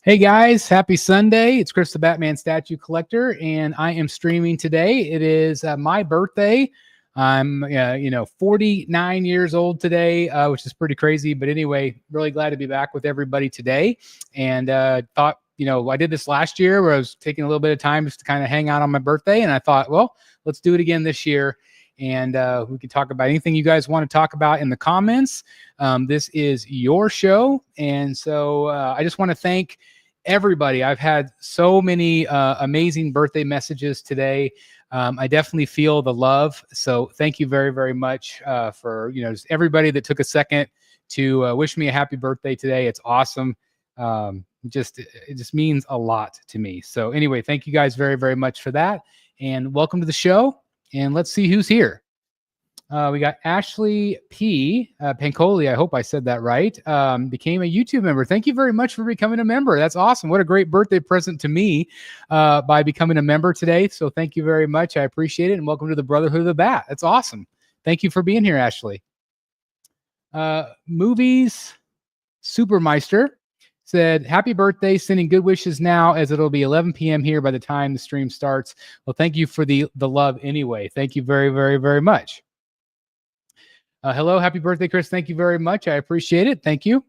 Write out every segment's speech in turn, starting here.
Hey guys, happy Sunday. It's Chris the Batman Statue Collector, and I am streaming today. It is my birthday. I'm 49 years old today, which is pretty crazy. But anyway, really glad to be back with everybody today. And thought, I did this last year where I was taking a little bit of time just to kind of hang out on my birthday. And I thought, well, let's do it again this year. And we can talk about anything you guys want to talk about in the comments. This is your show. And so I just want to thank everybody. I've had so many amazing birthday messages today. I definitely feel the love. So thank you very, very much for, just everybody that took a second to wish me a happy birthday today. It's awesome. It just means a lot to me. So anyway, thank you guys very, very much for that. And welcome to the show. And let's see who's here. We got Ashley P. Pancoli. I hope I said that right. Became a YouTube member. Thank you very much for becoming a member. That's awesome. What a great birthday present to me by becoming a member today. So thank you very much. I appreciate it. And welcome to the Brotherhood of the Bat. That's awesome. Thank you for being here, Ashley. Movies Supermeister said, happy birthday, sending good wishes now as it'll be 11 p.m. here by the time the stream starts. Well, thank you for the love anyway. Thank you very, very, very much. Hello, happy birthday, Chris. Thank you very much. I appreciate it. Thank you.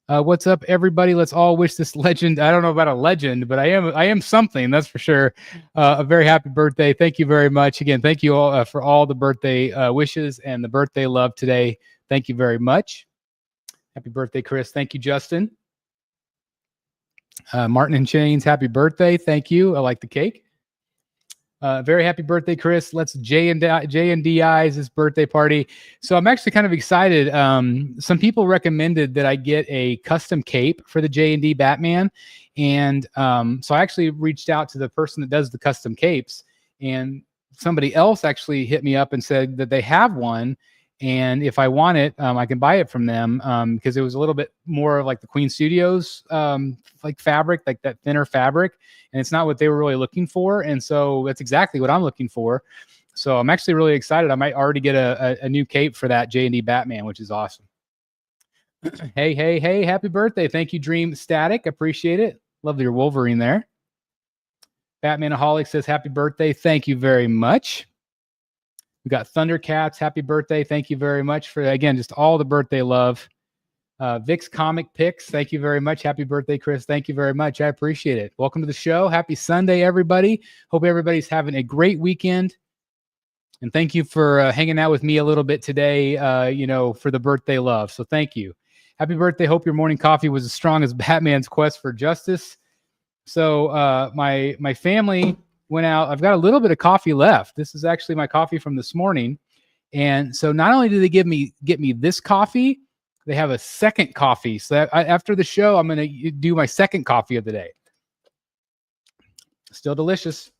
What's up, everybody? Let's all wish this legend. I don't know about a legend, but I am something, that's for sure. A very happy birthday. Thank you very much. Again, thank you all for all the birthday wishes and the birthday love today. Thank you very much. Happy birthday, Chris. Thank you, Justin. Martin and Chains, happy birthday. Thank you. I like the cake. Very happy birthday, Chris. Let's J&Di's his birthday party. So I'm actually kind of excited. Some people recommended that I get a custom cape for the J&D Batman. And so I actually reached out to the person that does the custom capes, and somebody else actually hit me up and said that they have one. And if I want it, I can buy it from them because it was a little bit more of like the Queen Studios like fabric, like that thinner fabric. And it's not what they were really looking for. And so that's exactly what I'm looking for. So I'm actually really excited. I might already get a new cape for that J&D Batman, which is awesome. Hey, happy birthday. Thank you, Dream Static. Appreciate it. Love your Wolverine there. Batmanaholic says happy birthday. Thank you very much. We got Thundercats. Happy birthday. Thank you very much for, again, just all the birthday love. Vic's Comic Picks. Thank you very much. Happy birthday, Chris. Thank you very much. I appreciate it. Welcome to the show. Happy Sunday, everybody. Hope everybody's having a great weekend. And thank you for hanging out with me a little bit today, for the birthday love. So thank you. Happy birthday. Hope your morning coffee was as strong as Batman's quest for justice. So my family went out. I've got a little bit of coffee left. This is actually my coffee from this morning. And so not only did they get me this coffee, they have a second coffee. So after the show, I'm going to do my second coffee of the day. Still delicious.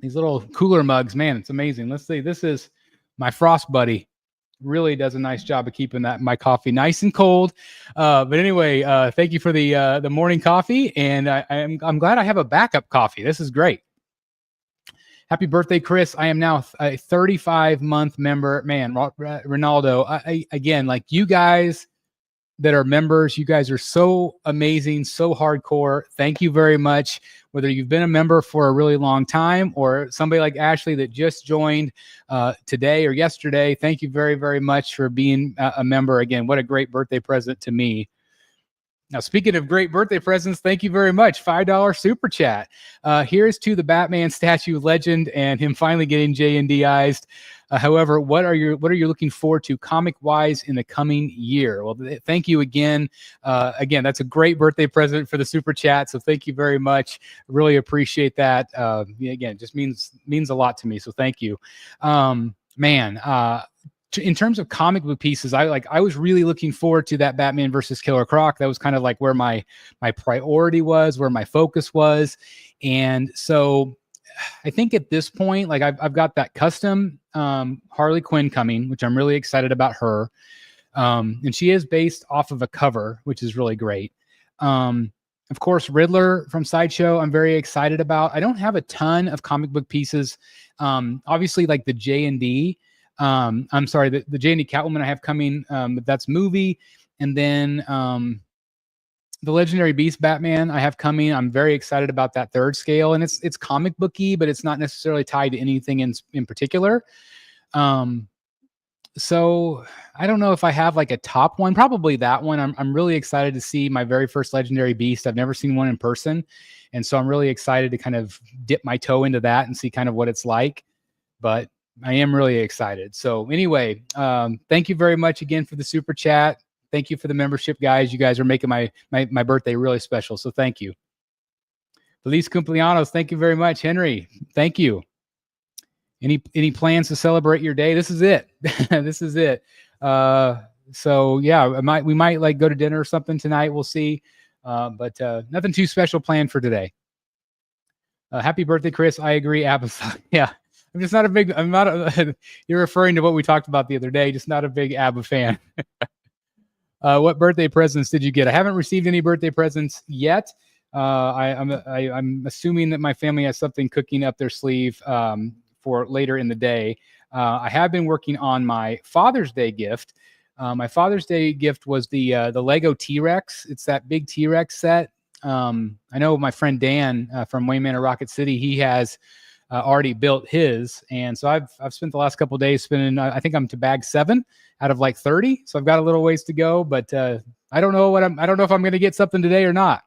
These little cooler mugs, man, it's amazing. Let's see. This is my Frost Buddy. Really does a nice job of keeping my coffee nice and cold. But anyway, thank you for the morning coffee. And I'm glad I have a backup coffee. This is great. Happy birthday, Chris. I am now a 35-month member. Man, Ronaldo, again, like you guys that are members, you guys are so amazing, so hardcore. Thank you very much. Whether you've been a member for a really long time or somebody like Ashley that just joined today or yesterday, thank you very, very much for being a member. Again, what a great birthday present to me. Now, speaking of great birthday presents, thank you very much. $5 super chat. Here's to the Batman statue legend and him finally getting J&Di'd. However, what are you looking forward to comic-wise in the coming year? Well, thank you again. Again, that's a great birthday present for the super chat. So thank you very much. Really appreciate that. Again, it just means a lot to me. So thank you. In terms of comic book pieces, I was really looking forward to that Batman versus Killer Croc. That was kind of like where my priority was, where my focus was. And so I think at this point, like I've got that custom Harley Quinn coming, which I'm really excited about her. And she is based off of a cover, which is really great. Of course, Riddler from Sideshow, I'm very excited about. I don't have a ton of comic book pieces. Obviously, like the J&D. I'm sorry, the J&D Catwoman I have coming, but that's movie. And then the Legendary Beast Batman I have coming. I'm very excited about that third scale, and it's comic booky, but it's not necessarily tied to anything in particular. So I don't know if I have like a top one. Probably that one. I'm really excited to see my very first Legendary Beast. I've never seen one in person, and so I'm really excited to kind of dip my toe into that and see kind of what it's like. But I am really excited. So anyway, thank you very much again for the super chat. Thank you for the membership, guys. You guys are making my birthday really special. So thank you. Feliz cumpleaños. Thank you very much, Henry. Thank you. Any plans to celebrate your day? This is it. This is it. So yeah, we might like go to dinner or something tonight. We'll see. But nothing too special planned for today. Happy birthday, Chris. I agree. ABBA. Yeah. I'm just not a big, you're referring to what we talked about the other day, just not a big ABBA fan. What birthday presents did you get? I haven't received any birthday presents yet. I'm assuming that my family has something cooking up their sleeve for later in the day. I have been working on my Father's Day gift. My Father's Day gift was the Lego T-Rex. It's that big T-Rex set. I know my friend Dan from Wayne Manor Rocket City, he has already built his, and so I've spent the last couple of days spinning. I think I'm to bag 7 out of like 30, so I've got a little ways to go. But I don't know if I'm going to get something today or not.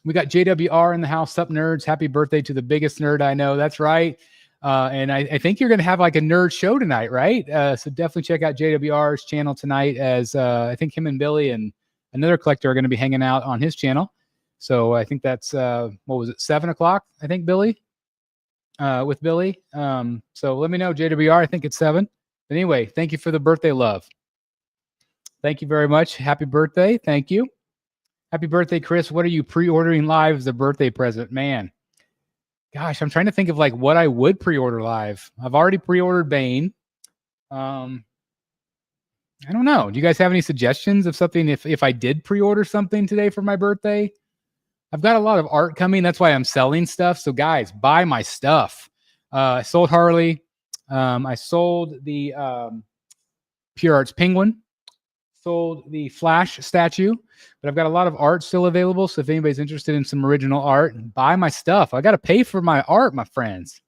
We got JWR in the house. Sup, nerds? Happy birthday to the biggest nerd I know. That's right. And I think you're going to have like a nerd show tonight, right? So definitely check out JWR's channel tonight, as I think him and Billy and another collector are going to be hanging out on his channel. So I think that's, what was it, 7 o'clock, I think, Billy, with Billy. So let me know, JWR. I think it's 7. But anyway, thank you for the birthday love. Thank you very much. Happy birthday. Thank you. Happy birthday, Chris. What are you pre-ordering live as a birthday present? Man, gosh, I'm trying to think of like what I would pre-order live. I've already pre-ordered Bane. I don't know. Do you guys have any suggestions of something if I did pre-order something today for my birthday? I've got a lot of art coming. That's why I'm selling stuff. So guys, buy my stuff. I sold Harley. I sold the Pure Arts Penguin. Sold the Flash statue, but I've got a lot of art still available. So if anybody's interested in some original art, buy my stuff. I got to pay for my art, my friends.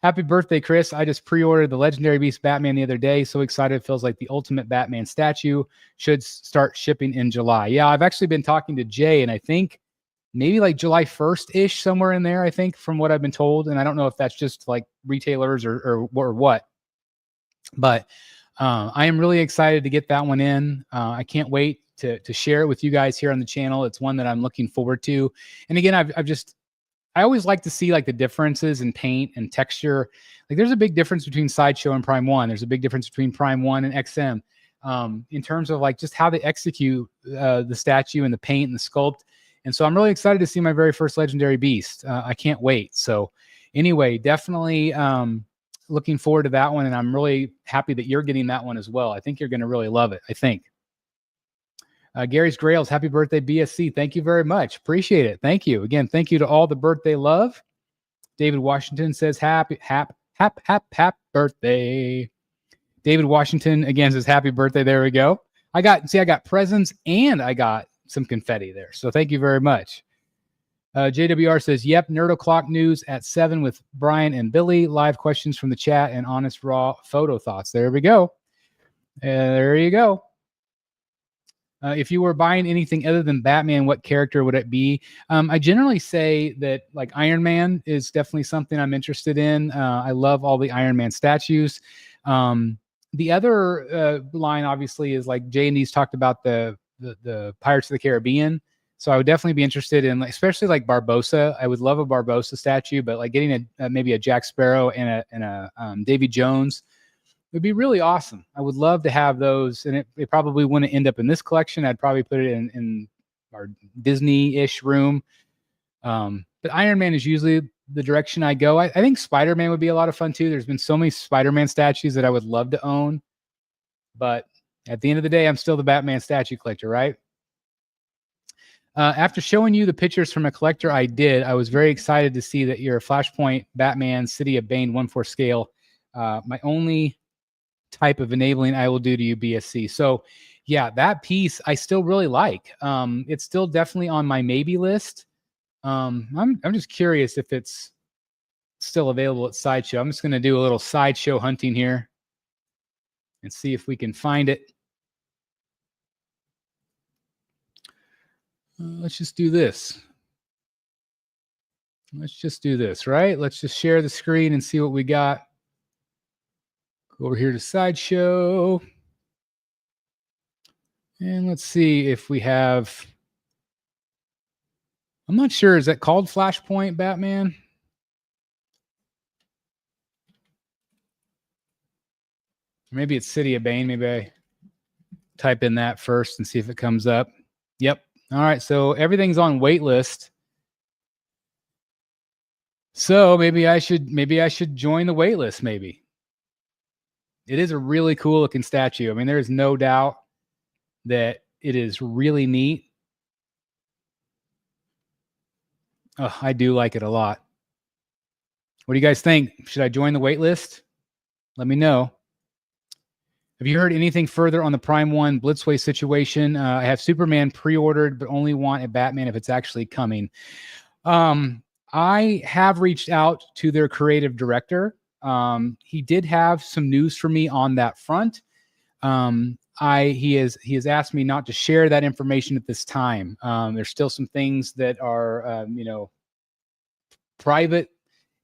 Happy birthday, Chris. I just pre-ordered the Legendary Beast Batman the other day. So excited. It feels like the ultimate Batman statue should start shipping in July. Yeah, I've actually been talking to Jay, and I think maybe like July 1st-ish, somewhere in there, I think, from what I've been told. And I don't know if that's just like retailers or what. But I am really excited to get that one in. I can't wait to share it with you guys here on the channel. It's one that I'm looking forward to. And again, I always like to see like the differences in paint and texture. Like there's a big difference between Sideshow and Prime 1. There's a big difference between Prime 1 and XM in terms of like just how they execute the statue and the paint and the sculpt. And so I'm really excited to see my very first Legendary Beast. I can't wait. So anyway, definitely looking forward to that one. And I'm really happy that you're getting that one as well. I think you're going to really love it. I think. Gary's Grails, happy birthday, BSC. Thank you very much. Appreciate it. Thank you. Again, thank you to all the birthday love. David Washington says happy birthday. David Washington again says happy birthday. There we go. I got presents and I got some confetti there. So thank you very much. JWR says, yep, Nerd O'Clock news at 7 with Bryan and Billy. Live questions from the chat and honest, raw photo thoughts. There we go. There you go. If you were buying anything other than Batman, what character would it be? I generally say that like Iron Man is definitely something I'm interested in. I love all the Iron Man statues. The other line obviously is like J&D's talked about the Pirates of the Caribbean. So I would definitely be interested in, especially like Barbossa. I would love a Barbossa statue, but like getting maybe a Jack Sparrow and a Davy Jones would be really awesome. I would love to have those, and it probably wouldn't end up in this collection. I'd probably put it in our Disney-ish room. But Iron Man is usually the direction I go. I think Spider-Man would be a lot of fun too. There's been so many Spider-Man statues that I would love to own. But at the end of the day, I'm still the Batman statue collector, right? After showing you the pictures from a collector I was very excited to see that you're a Flashpoint Batman City of Bane 1/4 scale. My only type of enabling I will do to you, BSC. So Yeah, that piece I still really like. It's still definitely on my maybe list. I'm just curious if it's still available at Sideshow. I'm just going to do a little Sideshow hunting here and see if we can find it. Let's just do this. Let's just do this, right? Let's just share the screen and see what we got. Go over here to Sideshow. And let's see if we have, I'm not sure, is that called Flashpoint Batman? Maybe it's City of Bane. Maybe I type in that first and see if it comes up. Yep. All right. So everything's on wait list. So maybe I should join the wait list. Maybe. It is a really cool looking statue. I mean, there is no doubt that it is really neat. Oh, I do like it a lot. What do you guys think? Should I join the wait list? Let me know. Have you heard anything further on the Prime 1 Blitzway situation? I have Superman pre-ordered, but only want a Batman if it's actually coming. I have reached out to their creative director. He did have some news for me on that front. He has asked me not to share that information at this time. There's still some things that are, private.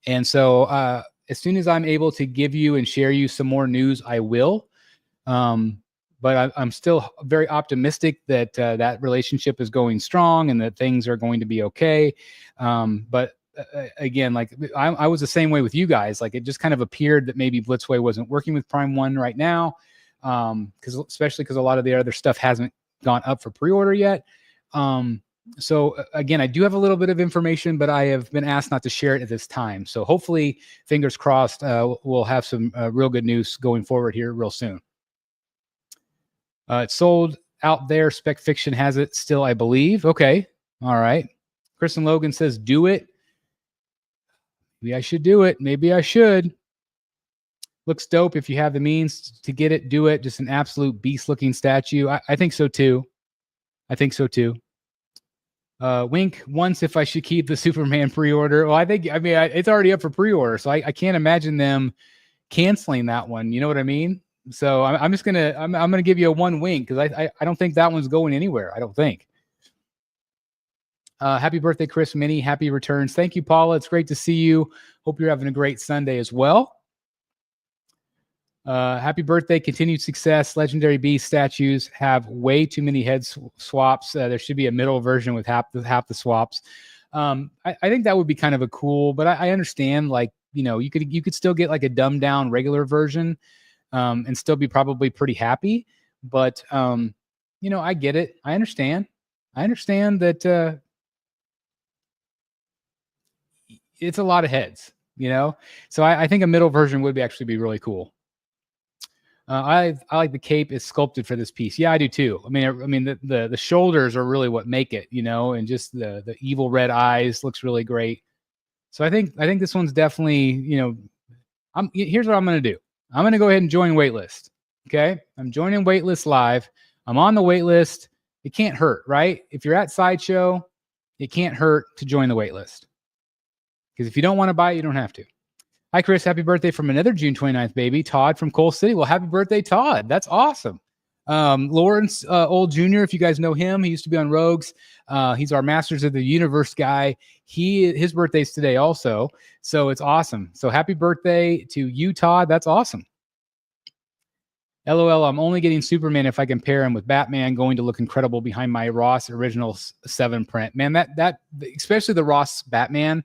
And so as soon as I'm able to give you and share you some more news, I will. But I'm still very optimistic that that relationship is going strong and that things are going to be okay. But again, like I was the same way with you guys. Like it just kind of appeared that maybe Blitzway wasn't working with Prime 1 right now, especially because a lot of the other stuff hasn't gone up for pre-order yet. So again, I do have a little bit of information, but I have been asked not to share it at this time. So hopefully, fingers crossed, we'll have some real good news going forward here real soon. It's sold out there. Spec Fiction has it still, I believe. Okay. All right. Kristen Logan says, do it. Maybe I should do it. Maybe I should. Looks dope. If you have the means to get it, do it. Just an absolute beast looking statue. I think so too. Wink once if I should keep the Superman pre-order. Well, it's already up for pre-order, so I can't imagine them canceling that one. You know what I mean? So I'm just gonna give you a one wink because I don't think that one's going anywhere. I don't think. Happy birthday, Chris Minnie. Happy returns. Thank you, Paula. It's great to see you. Hope you're having a great Sunday as well. Happy birthday. Continued success. Legendary Beast statues have way too many head swaps. There should be a middle version with half the swaps. I think that would be kind of a cool, but I understand, like, you could still get like a dumbed down regular version and still be probably pretty happy. But I get it. I understand that it's a lot of heads, so I think a middle version would actually be really cool. I like the cape is sculpted for this piece. Yeah, I do too. I mean the shoulders are really what make it, and just the evil red eyes looks really great. So I think this one's definitely, here's what I'm going to do. I'm going to go ahead and join waitlist. Okay. I'm joining waitlist live. I'm on the waitlist. It can't hurt, right? If you're at Sideshow, it can't hurt to join the waitlist. Because if you don't want to buy it, you don't have to. Hi, Chris. Happy birthday from another June 29th baby, Todd from Coal City. Well, happy birthday, Todd. That's awesome. Lawrence Old Jr., if you guys know him, he used to be on Rogues. He's our Masters of the Universe guy. His birthday's today also, so it's awesome. So happy birthday to you, Todd. That's awesome. LOL, I'm only getting Superman if I can pair him with Batman, going to look incredible behind my Ross original 7 print. Man, that especially the Ross Batman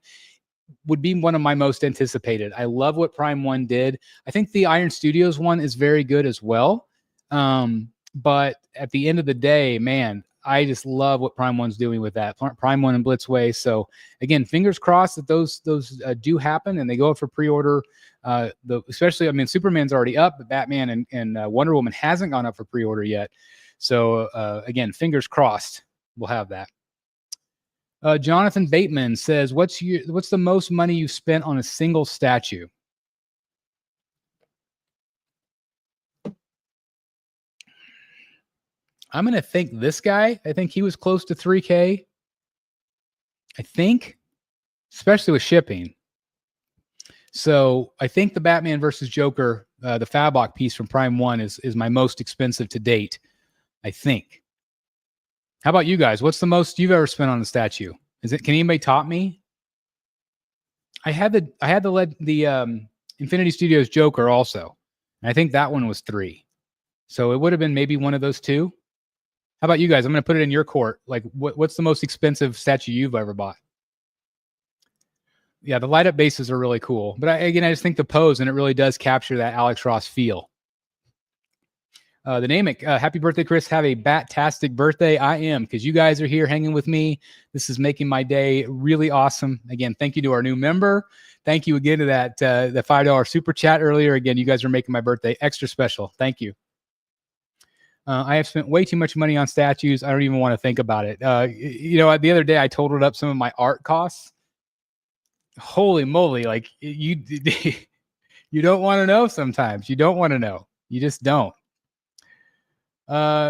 would be one of my most anticipated. I love what Prime 1 did. I think the Iron Studios one is very good as well. But at the end of the day, man, I just love what Prime 1's doing with that. Prime 1 and Blitzway. So again, fingers crossed that those do happen and they go up for pre-order. Especially, Superman's already up, but Batman and Wonder Woman hasn't gone up for pre-order yet. So again, fingers crossed we'll have that. Jonathan Bateman says, what's the most money you've spent on a single statue? I'm going to think this guy. I think he was close to 3K. I think, especially with shipping. So I think the Batman versus Joker, the Fablock piece from Prime 1 is my most expensive to date, I think. How about you guys? What's the most you've ever spent on a statue? Can anybody top me? I had the Infinity Studios Joker also. And I think that one was 3. So it would have been maybe one of those two. How about you guys? I'm going to put it in your court. Like, what's the most expensive statue you've ever bought? Yeah, the light up bases are really cool. But I just think the pose, and it really does capture that Alex Ross feel. The Namic, happy birthday, Chris. Have a bat-tastic birthday. I am, because you guys are here hanging with me. This is making my day really awesome. Again, thank you to our new member. Thank you again to that the $5 super chat earlier. Again, you guys are making my birthday extra special. Thank you. I have spent way too much money on statues. I don't even want to think about it. The other day I totaled up some of my art costs. Holy moly. Like you don't want to know sometimes. You don't want to know. You just don't.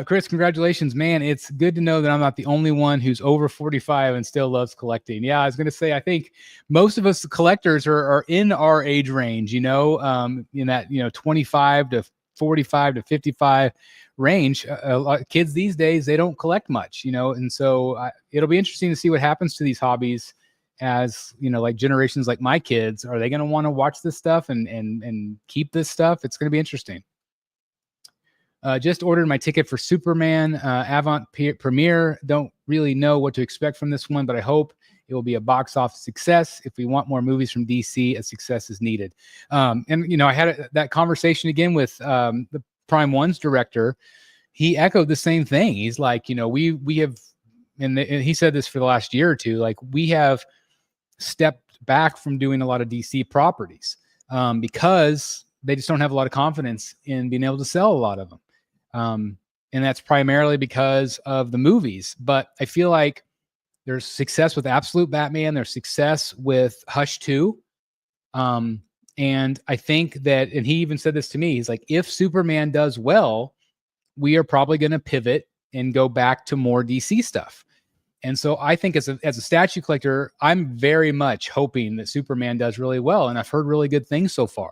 Chris, congratulations, man. It's good to know that I'm not the only one who's over 45 and still loves collecting. Yeah, I was going to say, I think most of us collectors are in our age range, in that, 25 to 45 to 55 range. A lot of kids these days, they don't collect much, and so it'll be interesting to see what happens to these hobbies as, like generations like my kids. Are they going to want to watch this stuff and keep this stuff? It's going to be interesting. Just ordered my ticket for Superman Avant premiere. Don't really know what to expect from this one, but I hope it will be a box office success. If we want more movies from DC, a success is needed. I had that conversation again with the Prime 1's director. He echoed the same thing. He's like, we have, and he said this for the last year or two, like we have stepped back from doing a lot of DC properties because they just don't have a lot of confidence in being able to sell a lot of them. And that's primarily because of the movies. But I feel like there's success with Absolute Batman. There's success with Hush 2. And I think that, and he even said this to me, he's like, if Superman does well, we are probably going to pivot and go back to more DC stuff. And so I think as a statue collector, I'm very much hoping that Superman does really well. And I've heard really good things so far.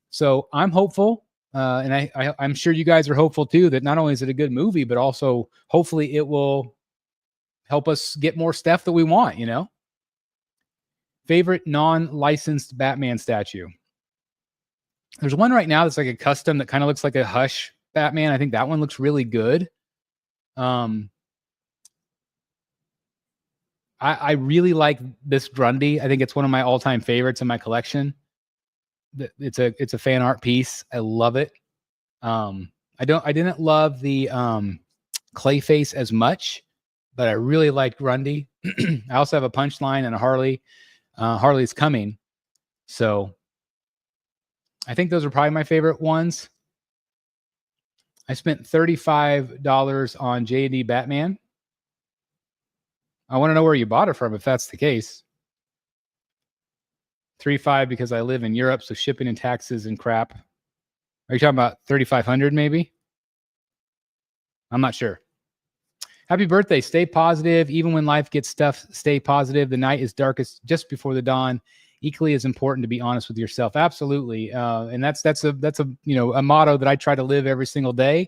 So I'm hopeful. And I'm sure you guys are hopeful too, that not only is it a good movie, but also hopefully it will help us get more stuff that we want, Favorite non-licensed Batman statue. There's one right now that's like a custom that kind of looks like a Hush Batman. I think that one looks really good. I really like this Grundy. I think it's one of my all-time favorites in my collection. It's a fan art piece. I love it. I didn't love the Clayface as much, but I really liked Grundy. I also have a Punchline and a Harley. Harley's coming. So I think those are probably my favorite ones. I spent $35 on J&D Batman. I want to know where you bought it from if that's the case. $3,500 because I live in Europe, so shipping and taxes and crap. Are you talking about $3,500 maybe? I'm not sure. Happy birthday. Stay positive. Even when life gets tough, stay positive. The night is darkest just before the dawn. Equally as important to be honest with yourself. Absolutely. And that's a motto that I try to live every single day.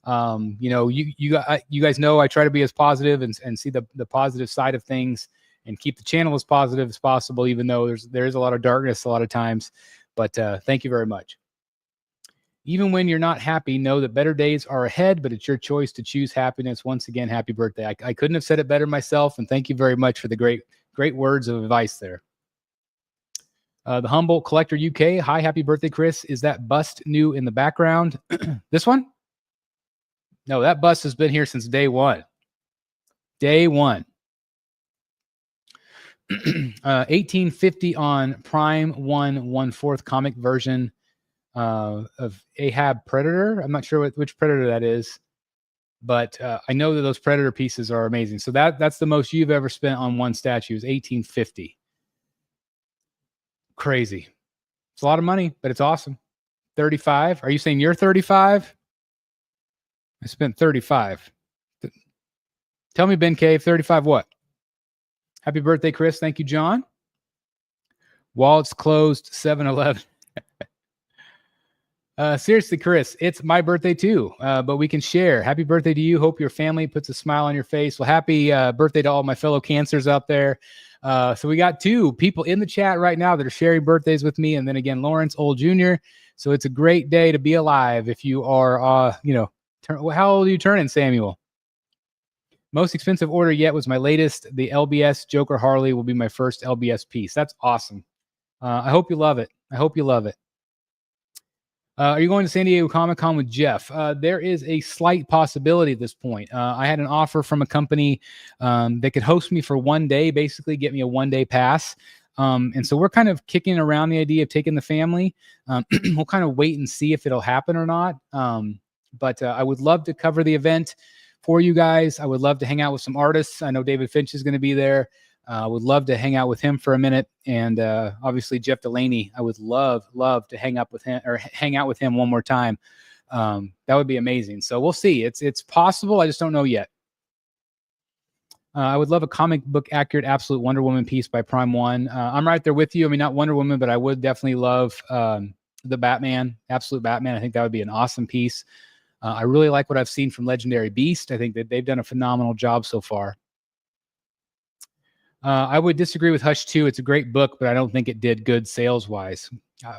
You guys know I try to be as positive and see the positive side of things and keep the channel as positive as possible, even though there is a lot of darkness a lot of times. But thank you very much. Even when you're not happy, know that better days are ahead, but it's your choice to choose happiness. Once again, happy birthday. I couldn't have said it better myself, and thank you very much for the great words of advice there. The Humble Collector UK. Hi, happy birthday, Chris. Is that bust new in the background? This one? No, that bust has been here since day one. Day one. 1850 on Prime 1/4 comic version of Ahab Predator. I'm not sure which Predator that is, but I know that those Predator pieces are amazing. So that's the most you've ever spent on one statue is 1850. Crazy. It's a lot of money, but it's awesome. 35. Are you saying you're 35? I spent 35. Tell me, Ben Cave, 35 what? Happy birthday, Chris. Thank you, John. Wallets closed, 7-Eleven. Seriously, Chris, it's my birthday too, but we can share. Happy birthday to you. Hope your family puts a smile on your face. Well, happy birthday to all my fellow cancers out there. So we got 2 people in the chat right now that are sharing birthdays with me. And then again, Lawrence Old Jr. So it's a great day to be alive if you are, how old are you turning, Samuel? Most expensive order yet was my latest. The LBS Joker Harley will be my first LBS piece. That's awesome. I hope you love it. I hope you love it. Are you going to San Diego Comic-Con with Jeff? There is a slight possibility at this point. I had an offer from a company that could host me for 1 day, basically get me a 1-day pass. And so we're kind of kicking around the idea of taking the family. We'll kind of wait and see if it'll happen or not. But I would love to cover the event for you guys. I would love to hang out with some artists. I know David Finch is going to be there. I would love to hang out with him for a minute. And obviously Jeff Delaney, I would love to hang out with him one more time. That would be amazing. So we'll see. It's possible. I just don't know yet. I would love a comic book accurate absolute Wonder Woman piece by Prime One. I'm right there with you. I mean, not Wonder Woman, but I would definitely love the Batman, absolute Batman. I think that would be an awesome piece. I really like what I've seen from Legendary Beast. I think that they've done a phenomenal job so far. I would disagree with Hush 2. It's a great book, but I don't think it did good sales-wise.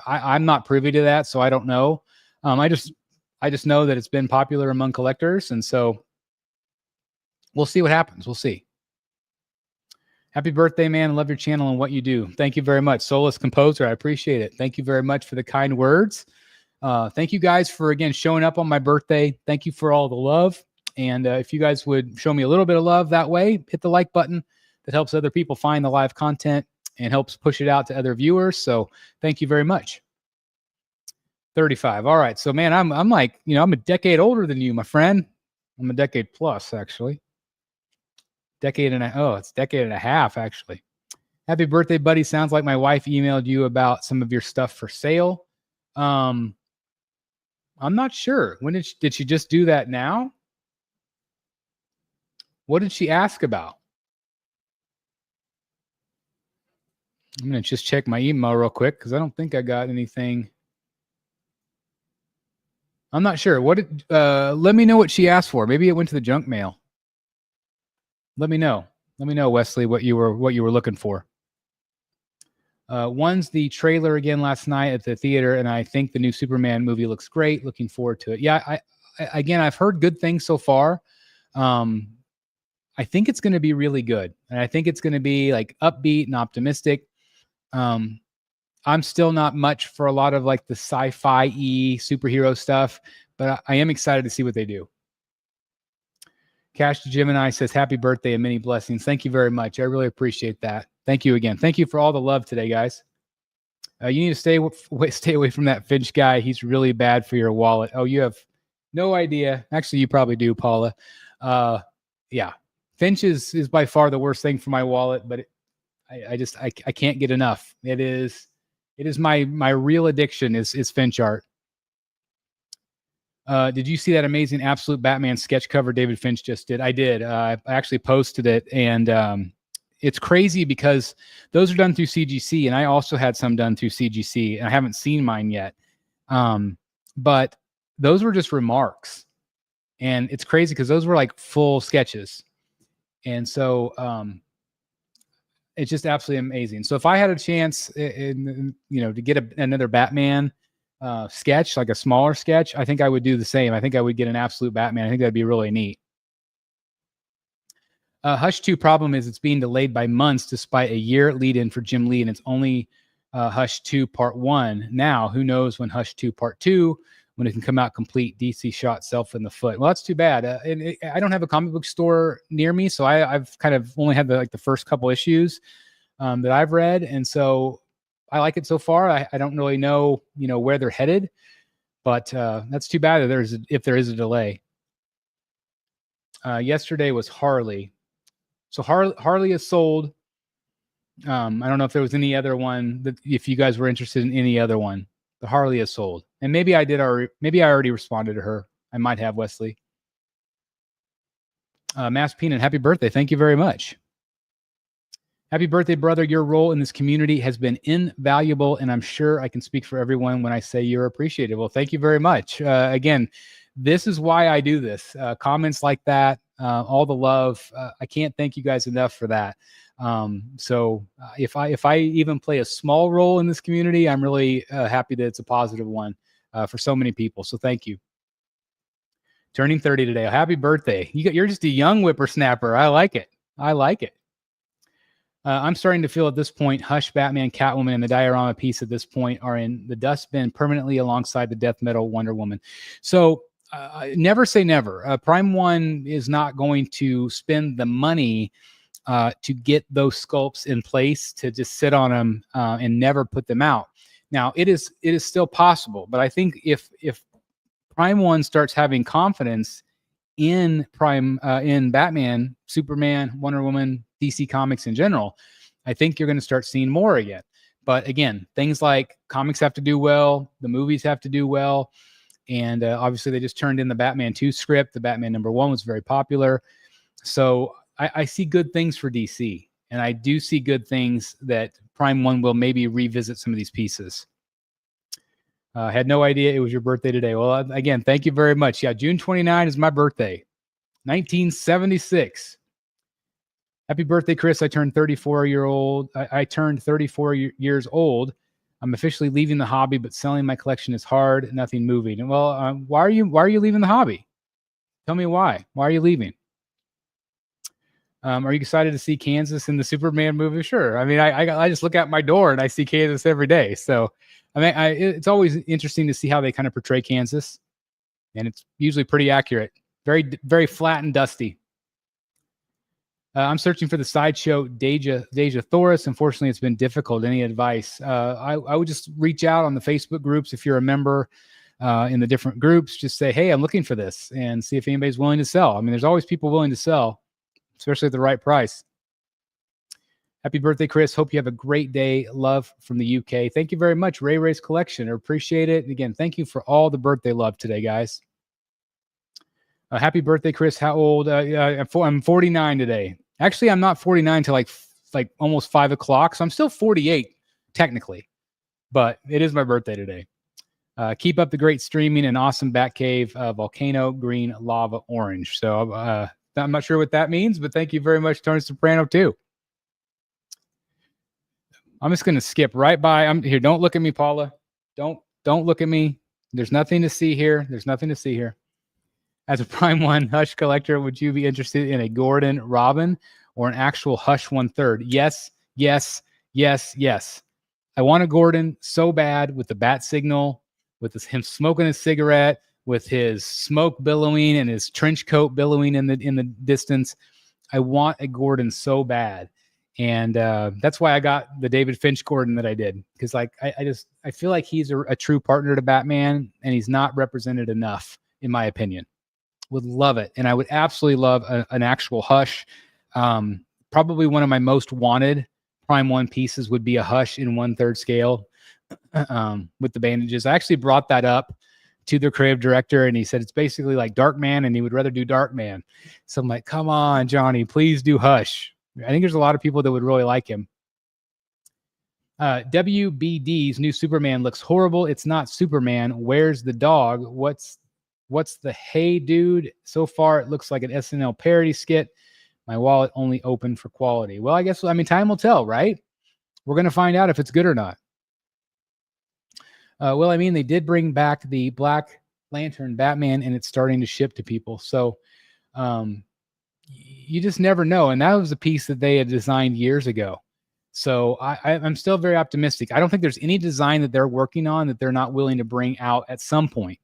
I'm not privy to that, so I don't know. I just know that it's been popular among collectors, and so we'll see what happens. We'll see. Happy birthday, man. Love your channel and what you do. Thank you very much. Soulless Composer, I appreciate it. Thank you very much for the kind words. Thank you guys for, again, showing up on my birthday. Thank you for all the love. And if you guys would show me a little bit of love that way, hit the like button. That helps other people find the live content and helps push it out to other viewers. So thank you very much. 35. All right. So, man, I'm like, I'm a decade older than you, my friend. I'm a decade plus, actually. It's a decade and a half, actually. Happy birthday, buddy. Sounds like my wife emailed you about some of your stuff for sale. I'm not sure. When did she just do that now? What did she ask about? I'm going to just check my email real quick because I don't think I got anything. I'm not sure. Let me know what she asked for. Maybe it went to the junk mail. Let me know. Let me know, Wesley, what you were looking for. One's the trailer again last night at the theater, and I think the new Superman movie looks great. Looking forward to it. Yeah, I've heard good things so far. I think it's going to be really good, and I think it's going to be like upbeat and optimistic. I'm still not much for a lot of like the sci-fi-y superhero stuff, but I am excited to see what they do. Cash to Gemini says, happy birthday and many blessings. Thank you very much. I really appreciate that. Thank you again. Thank you for all the love today, guys. You need to stay away from that Finch guy. He's really bad for your wallet. Oh, you have no idea. Actually, you probably do, Paula. Yeah. Finch is by far the worst thing for my wallet, but I can't get enough. It is my real addiction is Finch art. Did you see that amazing absolute Batman sketch cover David Finch just did? I did. I actually posted it, and it's crazy because those are done through CGC, and I also had some done through CGC, and I haven't seen mine yet. But those were just remarks, and it's crazy because those were like full sketches, and so it's just absolutely amazing. So if I had a chance, to get another Batman sketch, like a smaller sketch, I think I would do the same. I think I would get an absolute Batman. I think that'd be really neat. Hush 2 problem is it's being delayed by months despite a year lead-in for Jim Lee, and it's only Hush 2 Part 1. Now, who knows when Hush 2 Part 2, when it can come out complete. DC shot self in the foot. Well, that's too bad. I don't have a comic book store near me, so I've kind of only had the first couple issues that I've read, and so I like it so far. I don't really know, where they're headed, but that's too bad if there is a delay. Yesterday was Harley. So Harley is sold. I don't know if there was any other one if you guys were interested in any other one. The Harley is sold. And maybe I already responded to her. I might have, Wesley. Mass Peanut, happy birthday. Thank you very much. Happy birthday, brother. Your role in this community has been invaluable, and I'm sure I can speak for everyone when I say you're appreciated. Well, thank you very much. Again, this is why I do this. Comments like that, all the love. I can't thank you guys enough for that. If I even play a small role in this community, I'm really happy that it's a positive one for so many people. So thank you. Turning 30 today. Happy birthday. You're just a young whippersnapper. I like it. I like it. I'm starting to feel at this point, Hush, Batman, Catwoman, and the diorama piece at this point are in the dustbin permanently alongside the death metal Wonder Woman. So never say never. Prime One is not going to spend the money to get those sculpts in place to just sit on them and never put them out. Now, it is still possible, but I think if Prime One starts having confidence in Batman, Superman, Wonder Woman, DC Comics in general, I think you're going to start seeing more again. But again, things like comics have to do well, the movies have to do well, and obviously they just turned in the Batman 2 script. The Batman #1 was very popular. So I see good things for DC, and I do see good things that Prime One will maybe revisit some of these pieces. Had no idea it was your birthday today. Well, again, thank you very much. Yeah, June 29 is my birthday, 1976. Happy birthday, Chris. I turned 34 years old. I'm officially leaving the hobby, but selling my collection is hard. Nothing moving. Well, why are you leaving the hobby? Tell me why. Why are you leaving? Are you excited to see Kansas in the Superman movie? Sure. I mean, I just look out my door and I see Kansas every day. So, I mean, it's always interesting to see how they kind of portray Kansas, and it's usually pretty accurate. Very, very flat and dusty. I'm searching for the sideshow Deja Thoris. Unfortunately, it's been difficult. Any advice? I would just reach out on the Facebook groups if you're a member in the different groups. Just say, hey, I'm looking for this, and see if anybody's willing to sell. I mean, there's always people willing to sell, especially at the right price. Happy birthday, Chris. Hope you have a great day. Love from the UK. Thank you very much, Ray's Collection. I appreciate it. Again, thank you for all the birthday love today, guys. Happy birthday, Chris. How old? I'm 49 today. Actually, I'm not 49 till like almost 5 o'clock. So I'm still 48 technically, but it is my birthday today. Keep up the great streaming and awesome Batcave, volcano, green, lava, orange. So I'm not sure what that means, but thank you very much, Tony Soprano, too. I'm just going to skip right by. I'm here. Don't look at me, Paula. Don't look at me. There's nothing to see here. There's nothing to see here. As a Prime One Hush collector, would you be interested in a Gordon Robin or an actual Hush 1/3? Yes, yes, yes, yes. I want a Gordon so bad with the bat signal, with him smoking a cigarette, with his smoke billowing and his trench coat billowing in the distance. I want a Gordon so bad. And that's why I got the David Finch Gordon that I did, because like I feel like he's a true partner to Batman, and he's not represented enough, in my opinion. Would love it, and I would absolutely love an actual Hush. Probably one of my most wanted Prime One pieces would be a Hush in 1/3 scale with the bandages. I actually brought that up to the creative director, and he said it's basically like Darkman, and he would rather do Darkman. So I'm like, come on, Johnny, please do Hush. I think there's a lot of people that would really like him. WBD's new Superman looks horrible. It's not Superman. Where's the dog? What's the hey dude? So far, it looks like an SNL parody skit. My wallet only open for quality. Well, I mean, time will tell, right? We're going to find out if it's good or not. Well, I mean, they did bring back the Black Lantern Batman, and it's starting to ship to people. So you just never know. And that was a piece that they had designed years ago. So I'm still very optimistic. I don't think there's any design that they're working on that they're not willing to bring out at some point.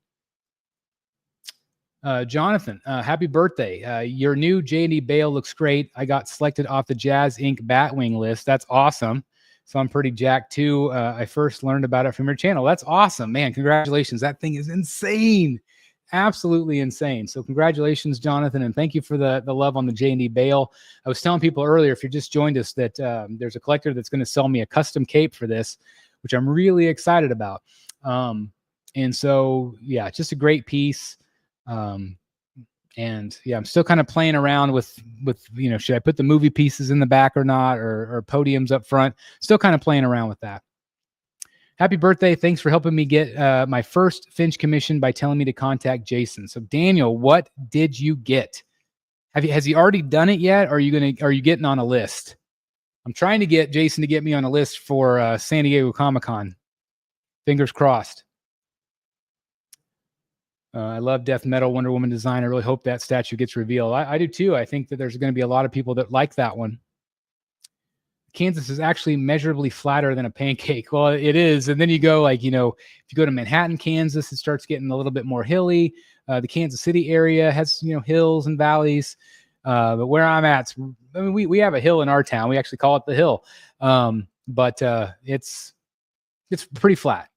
Jonathan, happy birthday. Your new J&D Bale looks great. I got selected off the Jazz Inc. Batwing list. That's awesome. So I'm pretty jacked too. I first learned about it from your channel. That's awesome, man. Congratulations. That thing is insane. Absolutely insane. So congratulations, Jonathan. And thank you for the love on the J&D Bale. I was telling people earlier, if you just joined us, that there's a collector that's going to sell me a custom cape for this, which I'm really excited about. And so, yeah, just a great piece. And yeah, I'm still kind of playing around with, should I put the movie pieces in the back or not, or podiums up front? Still kind of playing around with that. Happy birthday. Thanks for helping me get my first Finch commission by telling me to contact Jason. So Daniel, what did you get? Has he already done it yet? Or are you getting on a list? I'm trying to get Jason to get me on a list for San Diego Comic-Con. Fingers crossed. I love Death Metal Wonder Woman design. I really hope that statue gets revealed. I do too. I think that there's going to be a lot of people that like that one. Kansas is actually measurably flatter than a pancake. Well, it is. And then you go if you go to Manhattan, Kansas, it starts getting a little bit more hilly. The Kansas City area has, hills and valleys. But where I'm at, we have a hill in our town. We actually call it the Hill. But it's pretty flat.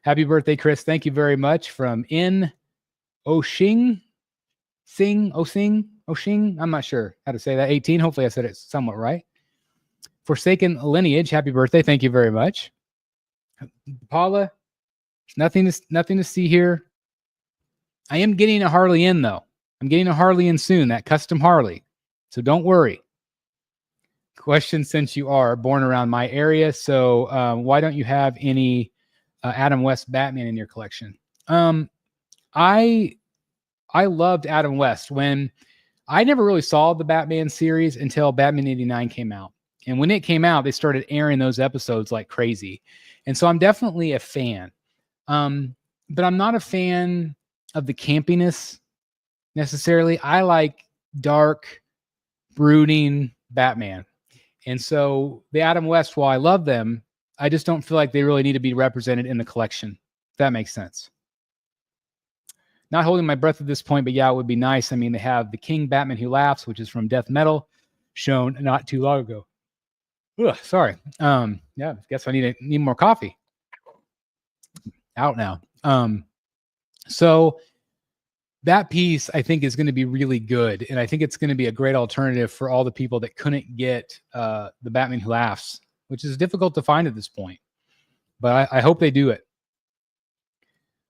Happy birthday, Chris. Thank you very much from In Oshing. Oshing. I'm not sure how to say that. 18. Hopefully I said it somewhat right. Forsaken Lineage. Happy birthday. Thank you very much. Paula, nothing to see here. I am getting a Harley in, though. I'm getting a Harley in soon, that custom Harley. So don't worry. Question, since you are born around my area, so why don't you have any Adam West Batman in your collection? I loved Adam West. When I never really saw the Batman series until Batman 89 came out. And when it came out, they started airing those episodes like crazy. And so I'm definitely a fan. But I'm not a fan of the campiness necessarily. I like dark, brooding Batman. And so the Adam West, while I love them, I just don't feel like they really need to be represented in the collection. If that makes sense. Not holding my breath at this point, but yeah, it would be nice. I mean, they have the King Batman Who Laughs, which is from Death Metal, shown not too long ago. Ugh, sorry. Yeah, I guess I need more coffee. Out now. So that piece, I think, is going to be really good. And I think it's going to be a great alternative for all the people that couldn't get the Batman Who Laughs, which is difficult to find at this point. But I hope they do it.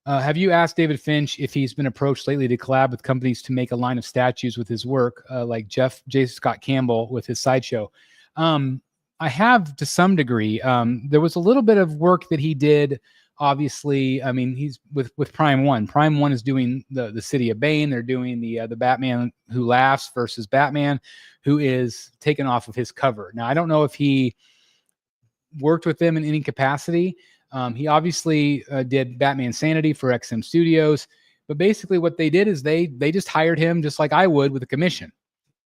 Have you asked David Finch if he's been approached lately to collab with companies to make a line of statues with his work, like J. Scott Campbell with his sideshow? I have, to some degree. There was a little bit of work that he did. Obviously, I mean, he's with Prime One. Prime One is doing the City of Bane. They're doing the Batman Who Laughs versus Batman Who is taken off of his cover. Now, I don't know if he worked with them in any capacity. He obviously did Batman Sanity for XM Studios, but basically what they did is they just hired him just like I would with a commission,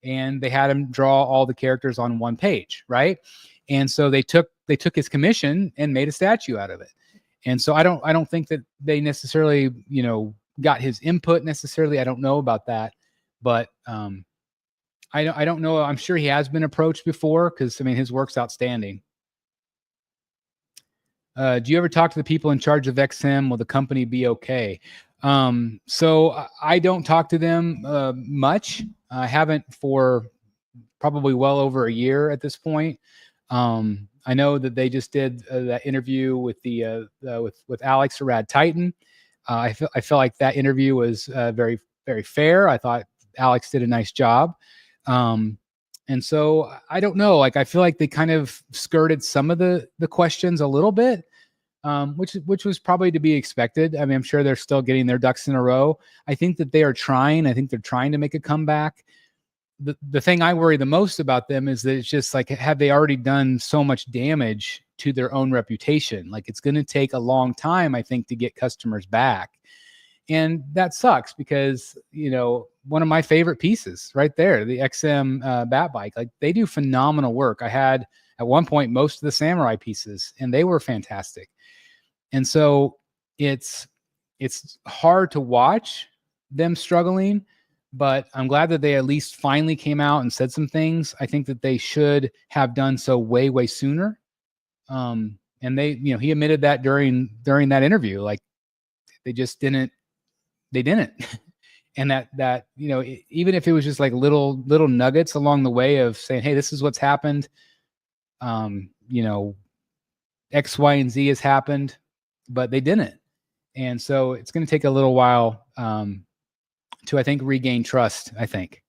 and they had him draw all the characters on one page, right? And so they took his commission and made a statue out of it. And so I don't think that they necessarily, got his input necessarily. I don't know about that, but I don't know. I'm sure he has been approached before because, I mean, his work's outstanding. Do you ever talk to the people in charge of XM? Will the company be okay? So I don't talk to them much. I haven't for probably well over a year at this point. I know that they just did that interview with with Alex Rad Titan. I felt like that interview was very, very fair. I thought Alex did a nice job. And so I don't know, like, I feel like they kind of skirted some of the questions a little bit, which was probably to be expected. I mean, I'm sure they're still getting their ducks in a row. I think that they are trying. I think they're trying to make a comeback. The thing I worry the most about them is that it's just like, have they already done so much damage to their own reputation? Like, it's going to take a long time, I think, to get customers back. And that sucks because, one of my favorite pieces right there, the XM Bat Bike, like, they do phenomenal work. I had at one point most of the Samurai pieces, and they were fantastic. And so it's hard to watch them struggling, but I'm glad that they at least finally came out and said some things. I think that they should have done so way, way sooner. And they, he admitted that during that interview, like, they just didn't. They didn't. And that, even if it was just like little nuggets along the way of saying, hey, this is what's happened. X, Y, and Z has happened, but they didn't. And so it's going to take a little while I think, regain trust, I think.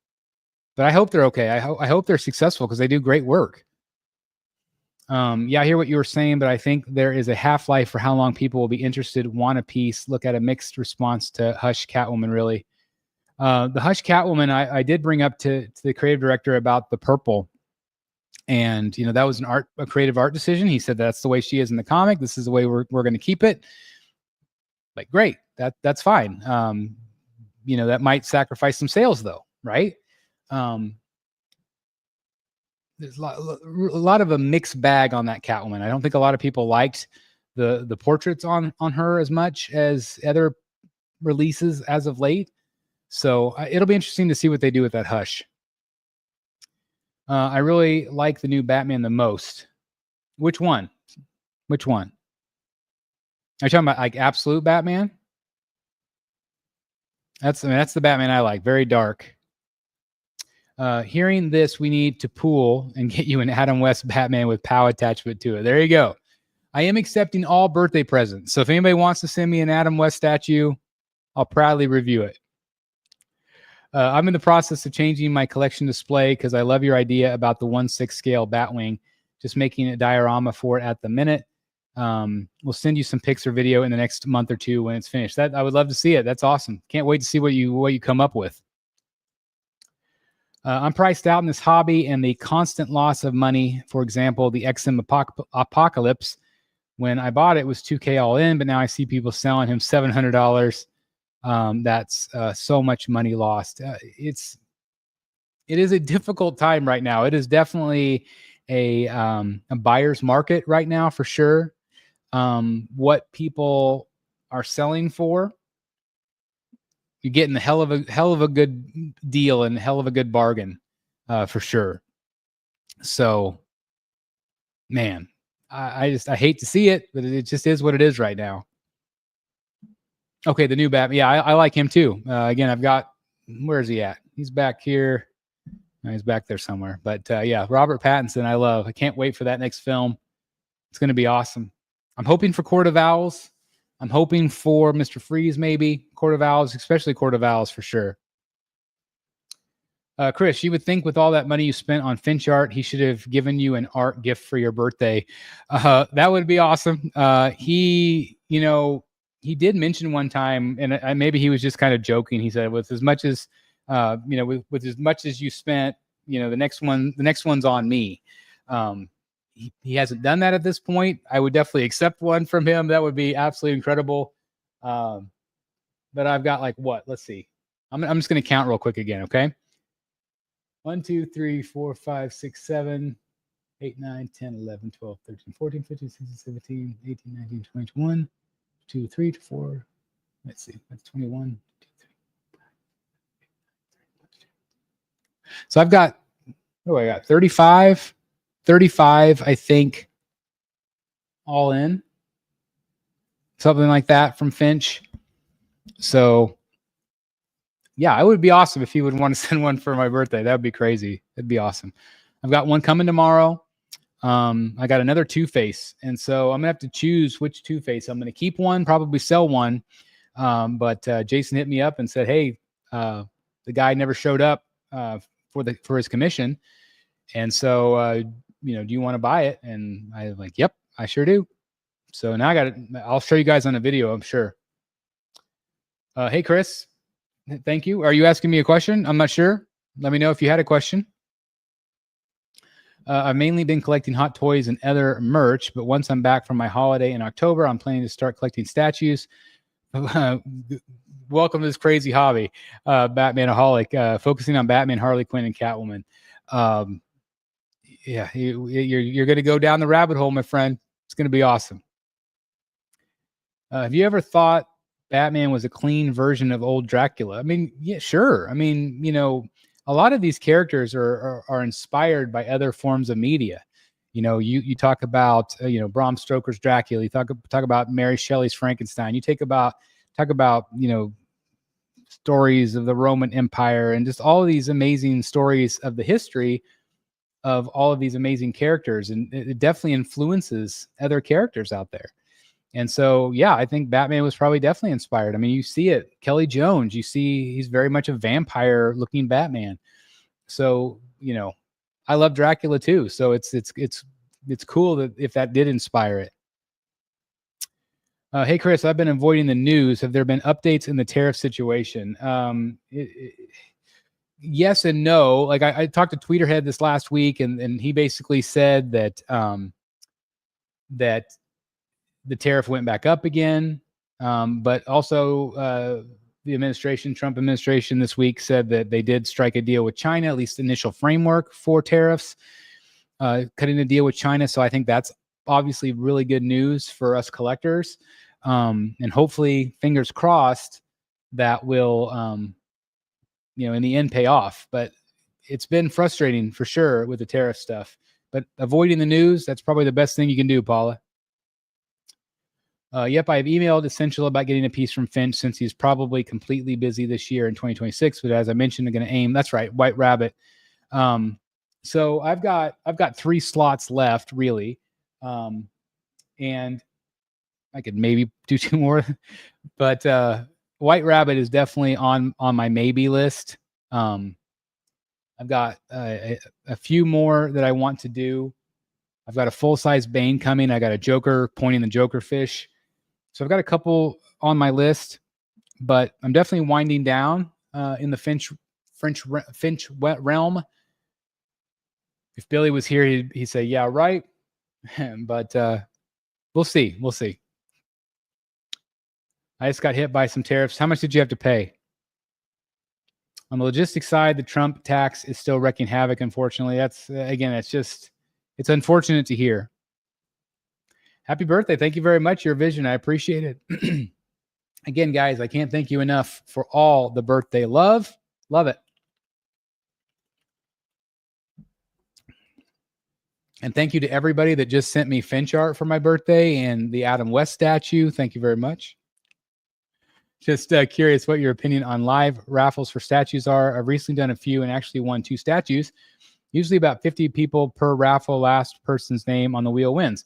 But I hope they're okay. I hope they're successful because they do great work. Yeah, I hear what you were saying, but I think there is a half-life for how long people will be interested, want a piece, look at a mixed response to Hush Catwoman, really. The Hush Catwoman, I did bring up to the creative director about the purple. And, you know, that was a creative art decision. He said, that's the way she is in the comic. This is the way we're going to keep it. Like, great. That's fine. You know, that might sacrifice some sales though. Right. There's a lot of a mixed bag on that Catwoman. I don't think a lot of people liked the portraits on her as much as other releases as of late. So it'll be interesting to see what they do with that Hush. I really like the new Batman the most. Which one? Which one? Are you talking about like absolute Batman? That's the Batman I like. Very dark. Hearing this, we need to pool and get you an Adam West Batman with POW attachment to it. There you go. I am accepting all birthday presents. So if anybody wants to send me an Adam West statue, I'll proudly review it. I'm in the process of changing my collection display because I love your idea about the 1/6 scale Batwing. Just making a diorama for it at the minute. We'll send you some pics or video in the next month or two when it's finished. That I would love to see it. That's awesome. Can't wait to see what you come up with. I'm priced out in this hobby and the constant loss of money. For example, the XM Apocalypse. When I bought it, was $2K all in, but now I see people selling him $700. That's so much money lost. It is a difficult time right now. It is definitely a buyer's market right now for sure. What people are selling for, you're getting the hell of a good deal and hell of a good bargain for sure. So, man, I hate to see it, but it just is what it is right now. Okay, the new Batman. Yeah, I like him too. Again, I've got, where is he at? He's back here. No, he's back there somewhere. But yeah, Robert Pattinson, I love. I can't wait for that next film. It's going to be awesome. I'm hoping for Court of Owls. I'm hoping for Mr. Freeze, maybe. Court of Owls, especially Court of Owls for sure. Chris, you would think with all that money you spent on Finch art, he should have given you an art gift for your birthday. That would be awesome. He did mention one time, and maybe he was just kind of joking. He said, with as much as, with as much as you spent, the next one's on me. He hasn't done that at this point. I would definitely accept one from him. That would be absolutely incredible. But I've got like what? Let's see. I'm just going to count real quick again. Okay. 1, 2, 3, 4, 5, 6, 7, 8, 9, 10, 11, 12, 13, 14, 15, 16, 17, 18, 19, 20, 21, 2, 3, 4. Let's see. That's 21. 2, 3, 4, 5, 6, 7. So I've got, I got 35, I think, all in. Something like that from Finch. So, yeah, it would be awesome if he would want to send one for my birthday. That would be crazy. It'd be awesome. I've got one coming tomorrow. I got another Two-Face. And so I'm going to have to choose which Two-Face. I'm going to keep one, probably sell one. But Jason hit me up and said, hey, the guy never showed up for his commission. And so, do you want to buy it? And I was like, yep, I sure do. So now I'll show you guys on a video, I'm sure. Hey, Chris. Thank you. Are you asking me a question? I'm not sure. Let me know if you had a question. I've mainly been collecting hot toys and other merch, but once I'm back from my holiday in October, I'm planning to start collecting statues. Welcome to this crazy hobby, Batmanaholic, focusing on Batman, Harley Quinn, and Catwoman. Yeah, you're going to go down the rabbit hole, my friend. It's going to be awesome. Have you ever thought Batman was a clean version of old Dracula? I mean, yeah, sure. I mean, a lot of these characters are inspired by other forms of media. You talk about Bram Stoker's Dracula. You talk about Mary Shelley's Frankenstein. You talk about stories of the Roman Empire and just all of these amazing stories of the history of all of these amazing characters, and it definitely influences other characters out there. And so, yeah, I think Batman was probably definitely inspired. I mean, you see it. Kelly Jones, you see he's very much a vampire looking Batman. So, I love Dracula too. So it's cool that if that did inspire it. Hey, Chris, I've been avoiding the news. Have there been updates in the tariff situation? Yes and no. Like I talked to Tweeterhead this last week, and he basically said that that the tariff went back up again. But also the Trump administration this week said that they did strike a deal with China, at least initial framework for tariffs, cutting a deal with China. So I think that's obviously really good news for us collectors. And hopefully, fingers crossed, that will, in the end pay off. But it's been frustrating for sure with the tariff stuff. But avoiding the news, that's probably the best thing you can do, Paula. Yep, I've emailed Essential about getting a piece from Finch since he's probably completely busy this year in 2026. But as I mentioned, I'm going to aim. That's right, White Rabbit. So I've got 3 slots left, really, and I could maybe do 2 more. But White Rabbit is definitely on my maybe list. I've got a few more that I want to do. I've got a full-size Bane coming. I got a Joker pointing the Joker fish. So I've got a couple on my list, but I'm definitely winding down in the Finch realm. If Billy was here, he'd say, "Yeah, right." But we'll see. We'll see. I just got hit by some tariffs. How much did you have to pay? On the logistics side, the Trump tax is still wreaking havoc. Unfortunately, that's it's unfortunate to hear. Happy birthday. Thank you very much. Your vision. I appreciate it. Again, guys, I can't thank you enough for all the birthday love. Love it. And thank you to everybody that just sent me Finch art for my birthday and the Adam West statue. Thank you very much. Just curious what your opinion on live raffles for statues are. I've recently done a few and actually won 2 statues. Usually about 50 people per raffle. Last person's name on the wheel wins.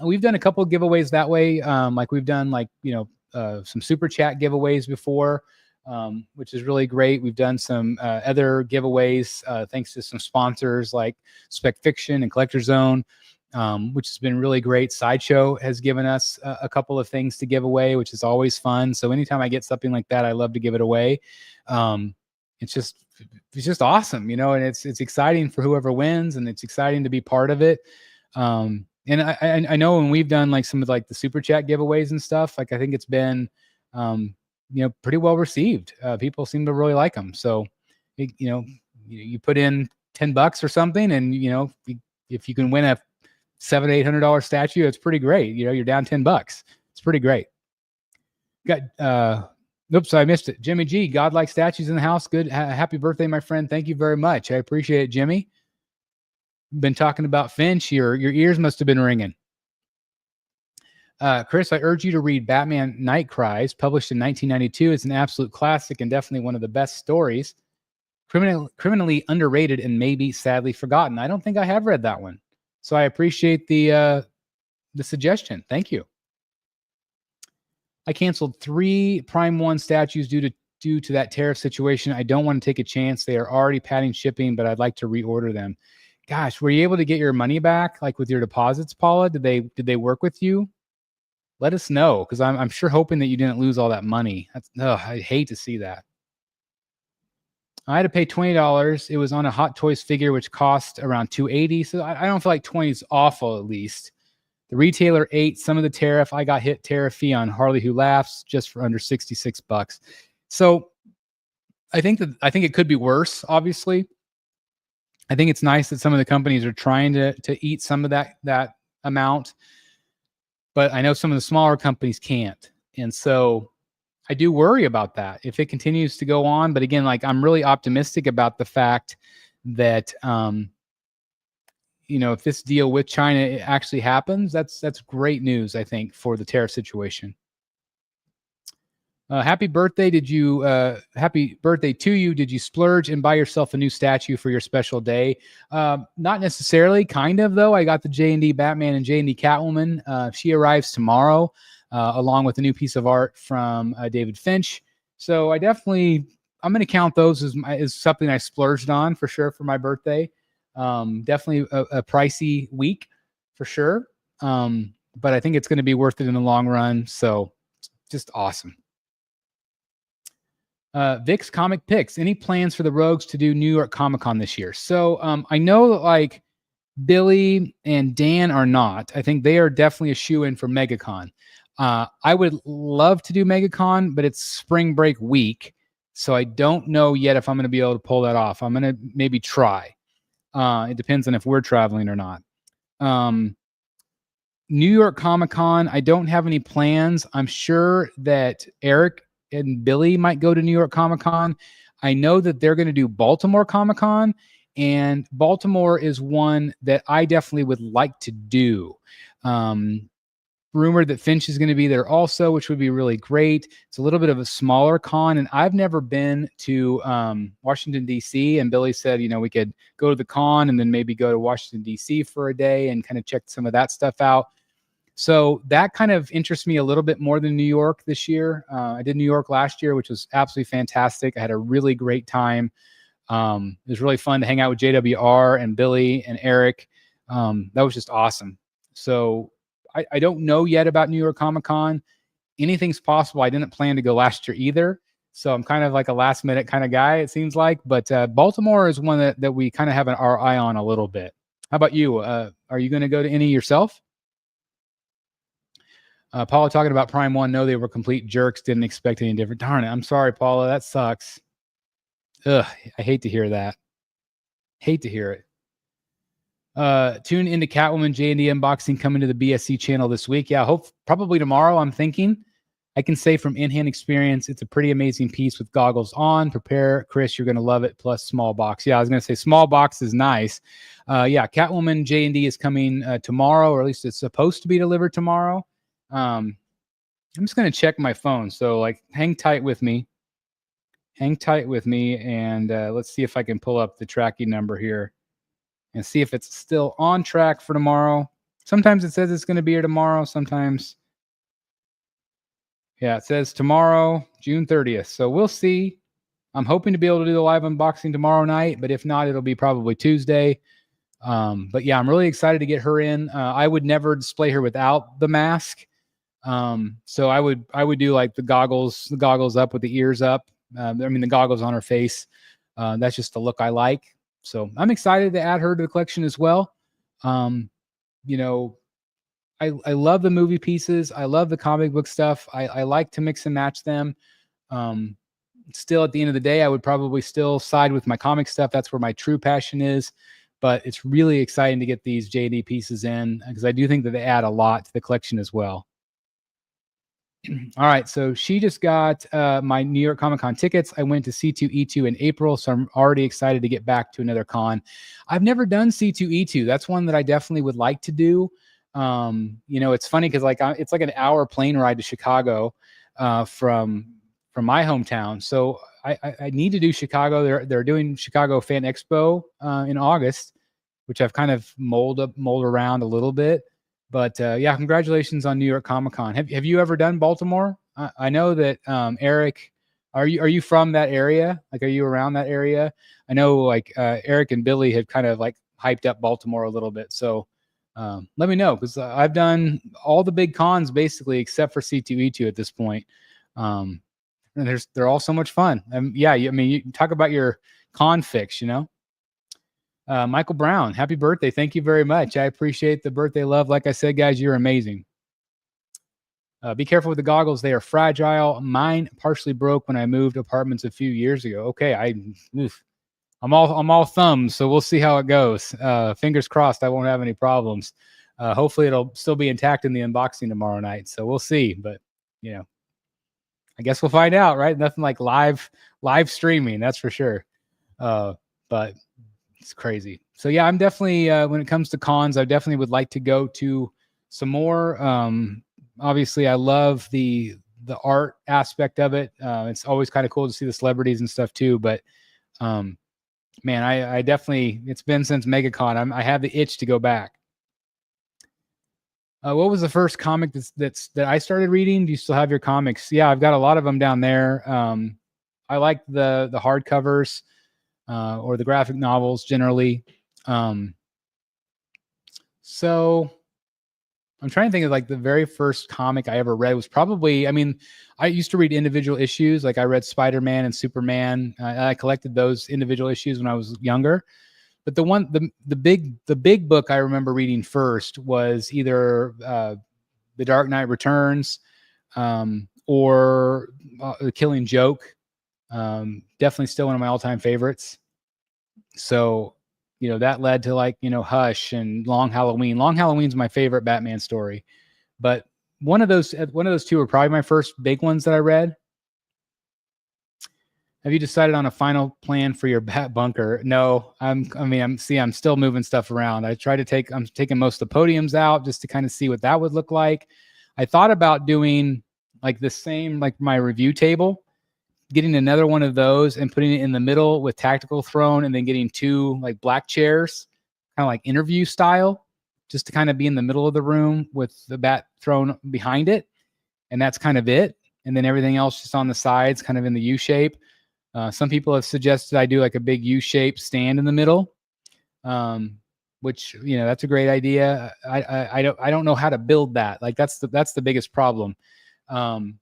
We've done a couple of giveaways that way. Like we've done some super chat giveaways before, which is really great. We've done some other giveaways thanks to some sponsors like Spec Fiction and Collector Zone, which has been really great. Sideshow has given us a couple of things to give away, which is always fun. So anytime I get something like that, I love to give it away. It's just awesome, and it's exciting for whoever wins, and it's exciting to be part of it. And I know when we've done like some of like the super chat giveaways and stuff, like I think it's been, pretty well received. People seem to really like them. So, you put in $10 or something, and if you can win a $700-800 statue, it's pretty great. You're down $10. It's pretty great. Got oops, I missed it. Jimmy G, godlike statues in the house. Good. Happy birthday, my friend. Thank you very much. I appreciate it, Jimmy. Been talking about Finch. Your ears must have been ringing. Chris, I urge you to read Batman Night Cries, published in 1992. It's an absolute classic and definitely one of the best stories. Criminally underrated and maybe sadly forgotten. I don't think I have read that one. So I appreciate the suggestion. Thank you. I canceled 3 Prime 1 statues due to that tariff situation. I don't want to take a chance. They are already padding shipping, but I'd like to reorder them. Gosh, were you able to get your money back, like with your deposits, Paula? Did they work with you? Let us know, because I'm sure hoping that you didn't lose all that money. I hate to see that. I had to pay $20. It was on a Hot Toys figure, which cost around $280. So I don't feel like 20 is awful, at least. The retailer ate some of the tariff. I got hit tariff fee on Harley Who Laughs just for under $66. So I think it could be worse, obviously. I think it's nice that some of the companies are trying to eat some of that amount, but I know some of the smaller companies can't. And so I do worry about that if it continues to go on. But again, like I'm really optimistic about the fact that if this deal with China actually happens, that's great news, I think, for the tariff situation. Happy birthday. Happy birthday to you. Did you splurge and buy yourself a new statue for your special day? Not necessarily, kind of though. I got the J&D Batman and J&D Catwoman. She arrives tomorrow, along with a new piece of art from David Finch. So I'm going to count those as something I splurged on for sure for my birthday. Definitely a pricey week for sure. But I think it's going to be worth it in the long run. So just awesome. Vic's Comic Picks. Any plans for the Rogues to do New York Comic Con this year? So I know that like Billy and Dan are not. I think they are definitely a shoe-in for MegaCon. I would love to do MegaCon, but it's spring break week. So I don't know yet if I'm going to be able to pull that off. I'm going to maybe try. It depends on if we're traveling or not. New York Comic Con, I don't have any plans. I'm sure that Eric and Billy might go to New York Comic Con. I know that they're going to do Baltimore Comic Con, and Baltimore is one that I definitely would like to do. Rumored that Finch is going to be there also, which would be really great. It's a little bit of a smaller con, and I've never been to Washington, D.C., and Billy said, we could go to the con and then maybe go to Washington, D.C. for a day and kind of check some of that stuff out. So that kind of interests me a little bit more than New York this year. I did New York last year, which was absolutely fantastic. I had a really great time. It was really fun to hang out with JWR and Billy and Eric. That was just awesome. So I don't know yet about New York Comic Con. Anything's possible. I didn't plan to go last year either. So I'm kind of like a last minute kind of guy, it seems like. But Baltimore is one that we kind of have our eye on a little bit. How about you? Are you going to go to any yourself? Paula talking about Prime 1. No, they were complete jerks. Didn't expect any different. Darn it. I'm sorry, Paula. That sucks. Ugh, I hate to hear that. Hate to hear it. Tune into Catwoman J&D unboxing coming to the BSC channel this week. Yeah, probably tomorrow, I'm thinking. I can say from in-hand experience, it's a pretty amazing piece with goggles on. Prepare, Chris, you're going to love it, plus small box. Yeah, I was going to say small box is nice. Yeah, Catwoman J&D is coming tomorrow, or at least it's supposed to be delivered tomorrow. I'm just going to check my phone. So like hang tight with me, and let's see if I can pull up the tracking number here and see if it's still on track for tomorrow. Sometimes it says it's going to be here tomorrow. Sometimes, yeah, it says tomorrow, June 30th. So we'll see. I'm hoping to be able to do the live unboxing tomorrow night, but if not, it'll be probably Tuesday. But yeah, I'm really excited to get her in. I would never display her without the mask. So I would do like the goggles up with the ears up. The goggles on her face. That's just the look I like. So I'm excited to add her to the collection as well. I love the movie pieces. I love the comic book stuff. I like to mix and match them. Still at the end of the day, I would probably still side with my comic stuff. That's where my true passion is. But it's really exciting to get these JD pieces in because I do think that they add a lot to the collection as well. All right, so she just got my New York Comic Con tickets. I went to C2E2 in April, so I'm already excited to get back to another con. I've never done C2E2. That's one that I definitely would like to do. It's funny because it's like an hour plane ride to Chicago from my hometown. So I need to do Chicago. They're doing Chicago Fan Expo in August, which I've kind of mold around a little bit. But yeah, congratulations on New York Comic Con. Have you ever done Baltimore? I know that Eric, are you from that area? Like, are you around that area? I know like Eric and Billy had kind of like hyped up Baltimore a little bit. So let me know because I've done all the big cons basically except for C2E2 at this point. And they're all so much fun. Yeah, you talk about your con fix, Michael Brown, happy birthday. Thank you very much. I appreciate the birthday love. Like I said, guys, you're amazing. Be careful with the goggles. They are fragile. Mine partially broke when I moved apartments a few years ago. Okay. I'm all thumbs. So we'll see how it goes. Fingers crossed. I won't have any problems. Hopefully it'll still be intact in the unboxing tomorrow night. So we'll see, but I guess we'll find out, right? Nothing like live streaming. That's for sure. But it's crazy. So yeah, I'm definitely, when it comes to cons, I definitely would like to go to some more. Obviously I love the the art aspect of it. It's always kind of cool to see the celebrities and stuff too. But man, I definitely, it's been since MegaCon. I have the itch to go back. What was the first comic that I started reading? Do you still have your comics? Yeah, I've got a lot of them down there. I like the hardcovers or the graphic novels generally. So I'm trying to think of like the very first comic I ever read was probably, I mean, I used to read individual issues. Like I read Spider-Man and Superman. I collected those individual issues when I was younger. But the big book I remember reading first was either The Dark Knight Returns or The Killing Joke. Definitely still one of my all-time favorites. So, you know, that led to like, you know, Hush and Long Halloween. Long Halloween's my favorite Batman story. But one of those two were probably my first big ones that I read. Have you decided on a final plan for your bat bunker? No, I'm still moving stuff around. I'm taking most of the podiums out just to kind of see what that would look like. I thought about doing like the same, like my review table, getting another one of those and putting it in the middle with tactical throne, and then getting two like black chairs, kind of like interview style, just to kind of be in the middle of the room with the bat throne behind it. And that's kind of it. And then everything else just on the sides, kind of in the U shape. Some people have suggested I do like a big U-shaped stand in the middle, which, you know, that's a great idea. I don't know how to build that. Like that's the biggest problem. So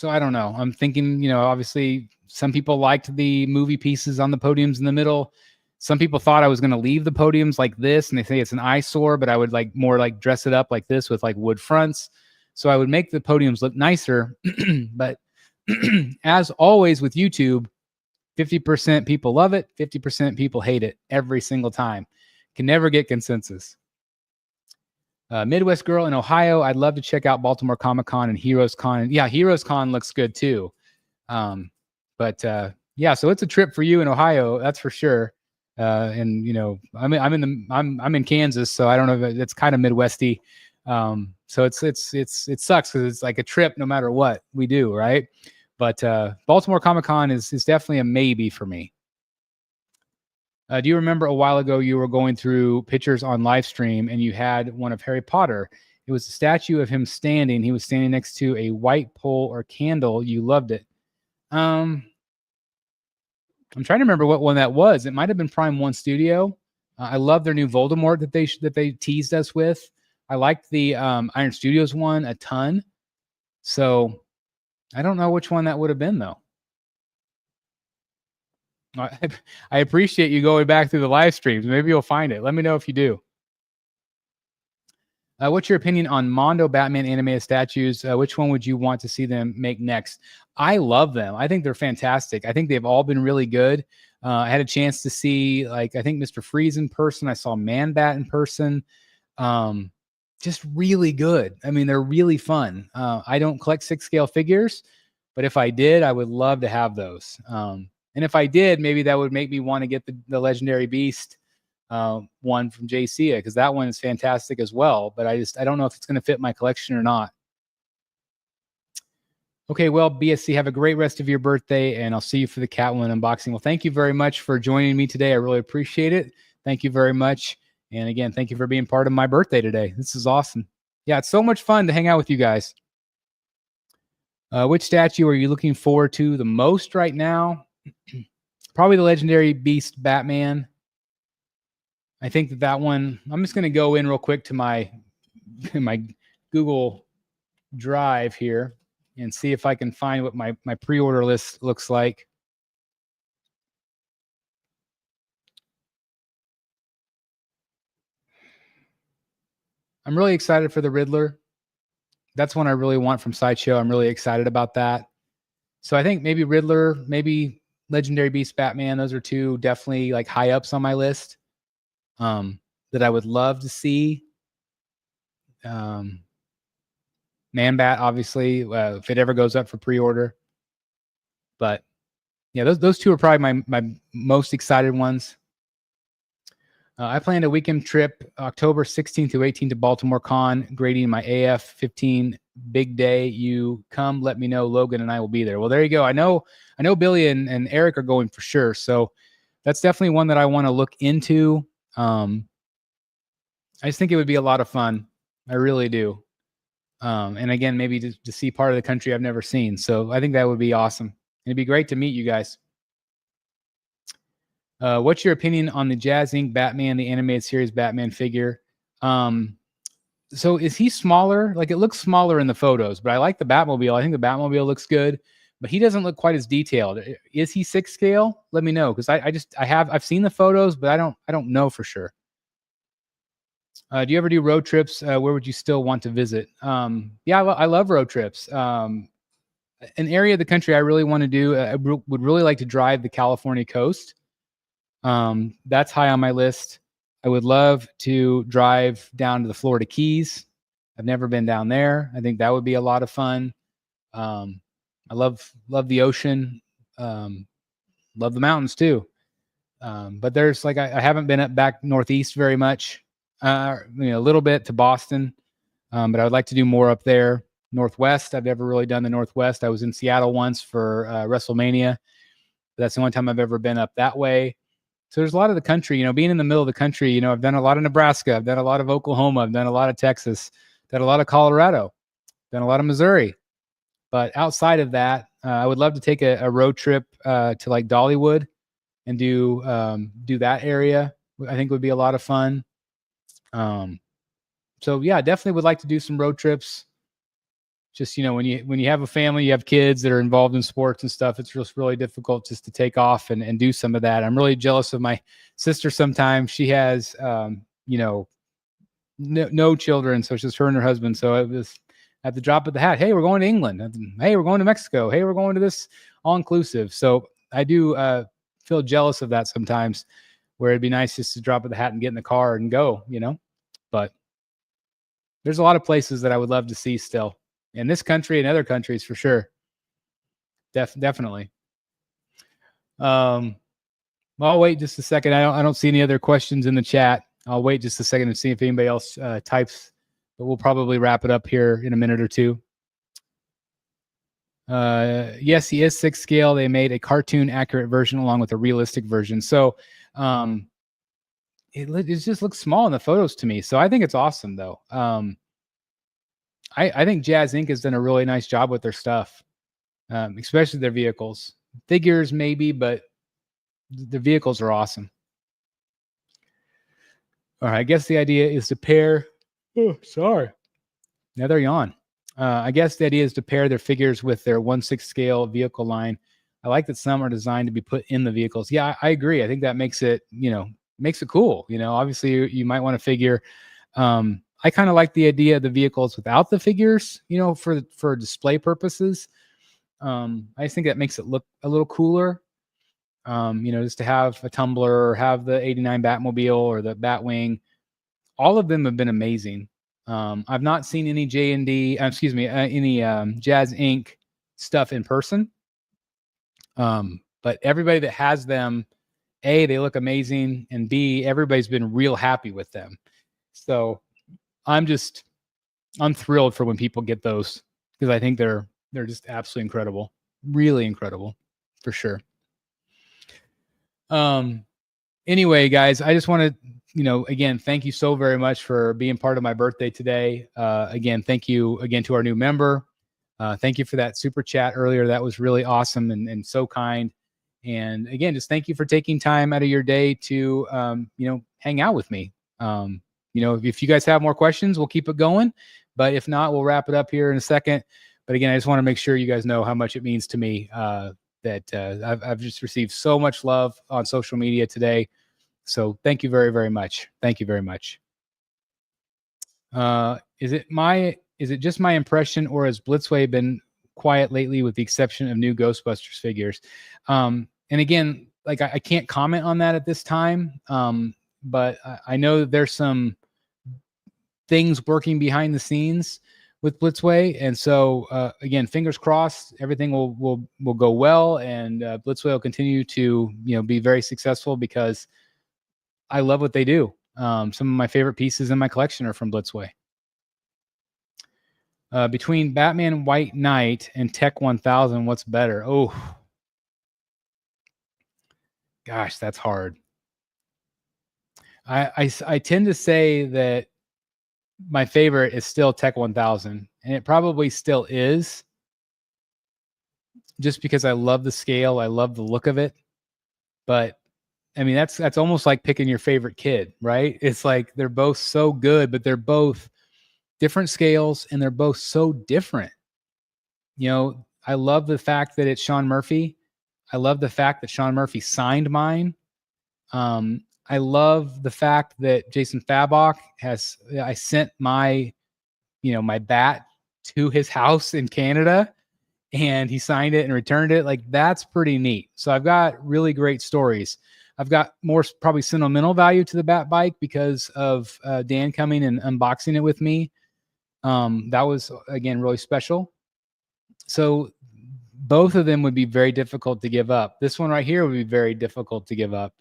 I don't know. I'm thinking, you know, obviously some people liked the movie pieces on the podiums in the middle. Some people thought I was going to leave the podiums like this, and they say it's an eyesore, but I would like more like dress it up like this with like wood fronts. So I would make the podiums look nicer, but as always with YouTube, 50% people love it, 50% people hate it every single time. Can never get consensus. Midwest girl in Ohio. I'd love to check out Baltimore Comic Con and Heroes Con. Yeah, Heroes Con looks good too. Yeah, so it's a trip for you in Ohio, that's for sure. And you know, I'm in Kansas, so I don't know if it's kind of Midwesty. So it sucks because it's like a trip no matter what we do, right? But Baltimore Comic Con is definitely a maybe for me. Do you remember a while ago you were going through pictures on live stream and you had one of Harry Potter? It was a statue of him standing. He was standing next to a white pole or candle. You loved it. I'm trying to remember what one that was. It might have been Prime One Studio. I love their new Voldemort that they teased us with. I liked the Iron Studios one a ton. So I don't know which one that would have been, though. I appreciate you going back through the live streams. Maybe you'll find it. Let me know if you do. What's your opinion on Mondo Batman animated statues? Which one would you want to see them make next? I love them. I think they're fantastic. I think they've all been really good. I had a chance to see, like, I think Mr. Freeze in person. I saw Man Bat in person. Just really good. I mean, they're really fun. I don't collect 6-scale figures, but if I did, I would love to have those. And if I did, maybe that would make me want to get the Legendary Beast one from JC, because that one is fantastic as well. But I don't know if it's going to fit my collection or not. Okay, well, BSC, have a great rest of your birthday, and I'll see you for the Catwoman unboxing. Well, thank you very much for joining me today. I really appreciate it. Thank you very much. And again, thank you for being part of my birthday today. This is awesome. Yeah, it's so much fun to hang out with you guys. Which statue are you looking forward to the most right now? Probably the Legendary Beast Batman. I think that one, I'm just going to go in real quick to my Google Drive here and see if I can find what my pre-order list looks like. I'm really excited for the Riddler. That's one I really want from Sideshow. I'm really excited about that. So I think maybe Riddler, maybe Legendary Beast Batman. Those are two definitely like high ups on my list that I would love to see. Man Bat, obviously, if it ever goes up for pre-order. But yeah, those two are probably my most excited ones. I planned a weekend trip October 16th to 18th to Baltimore Con, grading my AF 15 big day. You come, let me know. Logan and I will be there. Well, there you go. I know Billy and Eric are going for sure. So that's definitely one that I want to look into. I just think it would be a lot of fun. I really do. And again, maybe to see part of the country I've never seen. So I think that would be awesome. It'd be great to meet you guys. What's your opinion on the Jazz Inc. Batman, the animated series Batman figure? So is he smaller? Like, it looks smaller in the photos, but I like the Batmobile. I think the Batmobile looks good, but he doesn't look quite as detailed. Is he 6 scale? Let me know, because I've seen the photos, but I don't know for sure. Do you ever do road trips? Where would you still want to visit? Yeah, I love road trips. An area of the country I really want to do, I would really like to drive the California coast. That's high on my list. I would love to drive down to the Florida Keys. I've never been down there. I think that would be a lot of fun. I love the ocean. Love the mountains too. But there's I haven't been back Northeast very much. A little bit to Boston. But I would like to do more up there. Northwest, I've never really done the Northwest. I was in Seattle once for WrestleMania. That's the only time I've ever been up that way. So there's a lot of the country, being in the middle of the country, I've done a lot of Nebraska. I've done a lot of Oklahoma. I've done a lot of Texas. Done a lot of Colorado. Done a lot of Missouri. But outside of that, I would love to take a road trip to Dollywood and do that area. I think would be a lot of fun. So yeah, definitely would like to do some road trips. Just, when you have a family, you have kids that are involved in sports and stuff, it's just really difficult just to take off and do some of that. I'm really jealous of my sister sometimes. She has, no children. So it's just her and her husband. So it was at the drop of the hat. Hey, we're going to England. Hey, we're going to Mexico. Hey, we're going to this all-inclusive. So I do feel jealous of that sometimes, where it'd be nice just to drop of the hat and get in the car and go, but there's a lot of places that I would love to see still. In this country and other countries for sure. Definitely. Well, I'll wait just a second. I don't see any other questions in the chat. I'll wait just a second and see if anybody else types, but we'll probably wrap it up here in a minute or two. Yes, he is 6 scale. They made a cartoon accurate version along with a realistic version. So it just looks small in the photos to me. So I think it's awesome though. I think Jazz Inc. has done a really nice job with their stuff, especially their vehicles. Figures maybe, but the vehicles are awesome. All right, I guess the idea is to pair. Oh, sorry. Another yawn. I guess the idea is to pair their figures with their 1/6 scale vehicle line. I like that some are designed to be put in the vehicles. Yeah, I agree. I think that makes it, cool. Obviously you might want to figure. I kind of like the idea of the vehicles without the figures, for display purposes. I just think that makes it look a little cooler. Just to have a Tumbler or have the 89 Batmobile or the Batwing. All of them have been amazing. I've not seen any any Jazz Inc. stuff in person. But everybody that has them, A, they look amazing, and B, everybody's been real happy with them. So I'm thrilled for when people get those, because I think they're just absolutely incredible, really incredible, for sure. Anyway, guys, I just want to, again, thank you so very much for being part of my birthday today. Again, thank you again to our new member. Thank you for that super chat earlier. That was really awesome and so kind. And again, just thank you for taking time out of your day to, hang out with me. If you guys have more questions, we'll keep it going. But if not, we'll wrap it up here in a second. But again, I just want to make sure you guys know how much it means to me that I've just received so much love on social media today. So thank you very, very much. Thank you very much. Is it just my impression, or has Blitzway been quiet lately with the exception of new Ghostbusters figures? And again, I can't comment on that at this time. But I know that there's some things working behind the scenes with Blitzway. And so, again, fingers crossed, everything will go well, and Blitzway will continue to, be very successful, because I love what they do. Some of my favorite pieces in my collection are from Blitzway. Between Batman White Knight and Tech 1000, what's better? Oh, gosh, that's hard. I tend to say that my favorite is still Tech 1000, and it probably still is, just because I love the scale, I love the look of it. But I mean, that's almost like picking your favorite kid, right? It's like they're both so good, but they're both different scales, and they're both so different. You know, I love the fact that it's Sean Murphy. I love the fact that Sean Murphy signed mine. I love the fact that Jason Fabok I sent my bat to his house in Canada, and he signed it and returned it. Like, that's pretty neat. So I've got really great stories. I've got more probably sentimental value to the bat bike because of Dan coming and unboxing it with me. That was, again, really special. So both of them would be very difficult to give up. This one right here would be very difficult to give up.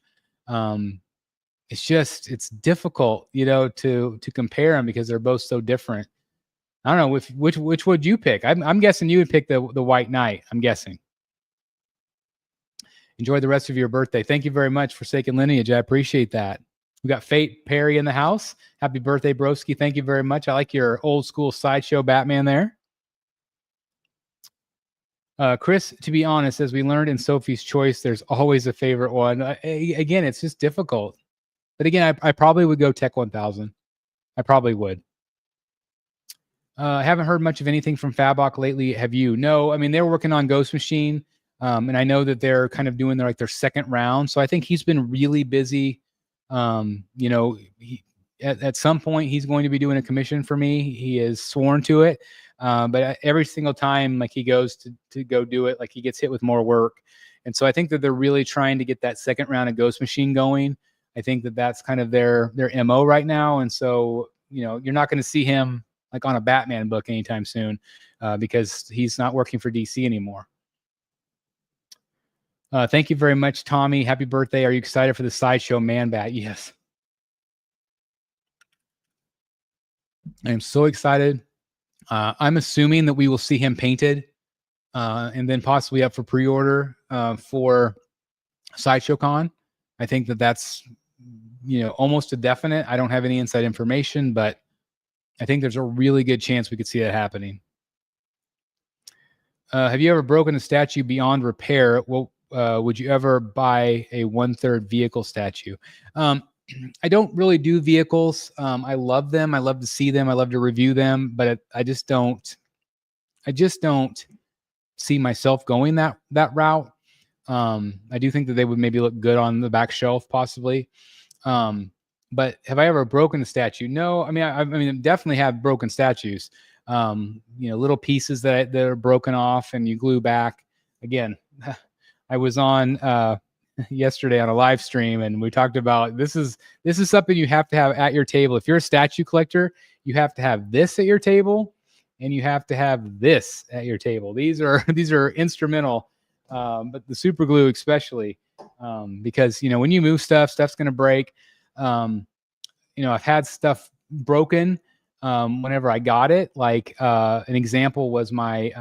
It's difficult, to compare them because they're both so different. I don't know which would you pick? I'm guessing you would pick the White Knight. I'm guessing. Enjoy the rest of your birthday. Thank you very much for Forsaken Lineage. I appreciate that. We got Fate Perry in the house. Happy birthday, broski. Thank you very much. I like your old school sideshow Batman there. Chris, to be honest, as we learned in Sophie's Choice, there's always a favorite one. Again, it's just difficult. But again, I probably would go Tech 1000. I probably would. I haven't heard much of anything from Fabok lately. Have you? No. I mean, they were working on Ghost Machine, and I know that they're kind of doing their second round. So I think he's been really busy. At some point, he's going to be doing a commission for me. He is sworn to it. But every single time, like, he goes to go do it, like, he gets hit with more work. And so I think that they're really trying to get that second round of Ghost Machine going. I think that that's kind of their MO right now. And so, you're not going to see him like on a Batman book anytime soon, because he's not working for DC anymore. Thank you very much, Tommy. Happy birthday. Are you excited for the Sideshow Man Bat? Yes. I am so excited. I'm assuming that we will see him painted, and then possibly up for pre-order for Sideshow Con. I think that that's almost a definite. I don't have any inside information, but I think there's a really good chance we could see that happening. Have you ever broken a statue beyond repair? Well, would you ever buy a 1/3 vehicle statue? I don't really do vehicles. I love them. I love to see them. I love to review them, but I just don't see myself going that route. I do think that they would maybe look good on the back shelf, possibly. But have I ever broken a statue? No. I mean, I definitely have broken statues. Little pieces that are broken off and you glue back. Again, I was on yesterday on a live stream, and we talked about this is something you have to have at your table. If you're a statue collector, you have to have this at your table, and you have to have this at your table. These are instrumental, but the super glue especially, because when you move stuff's going to break. I've had stuff broken whenever I got it. Like an example was my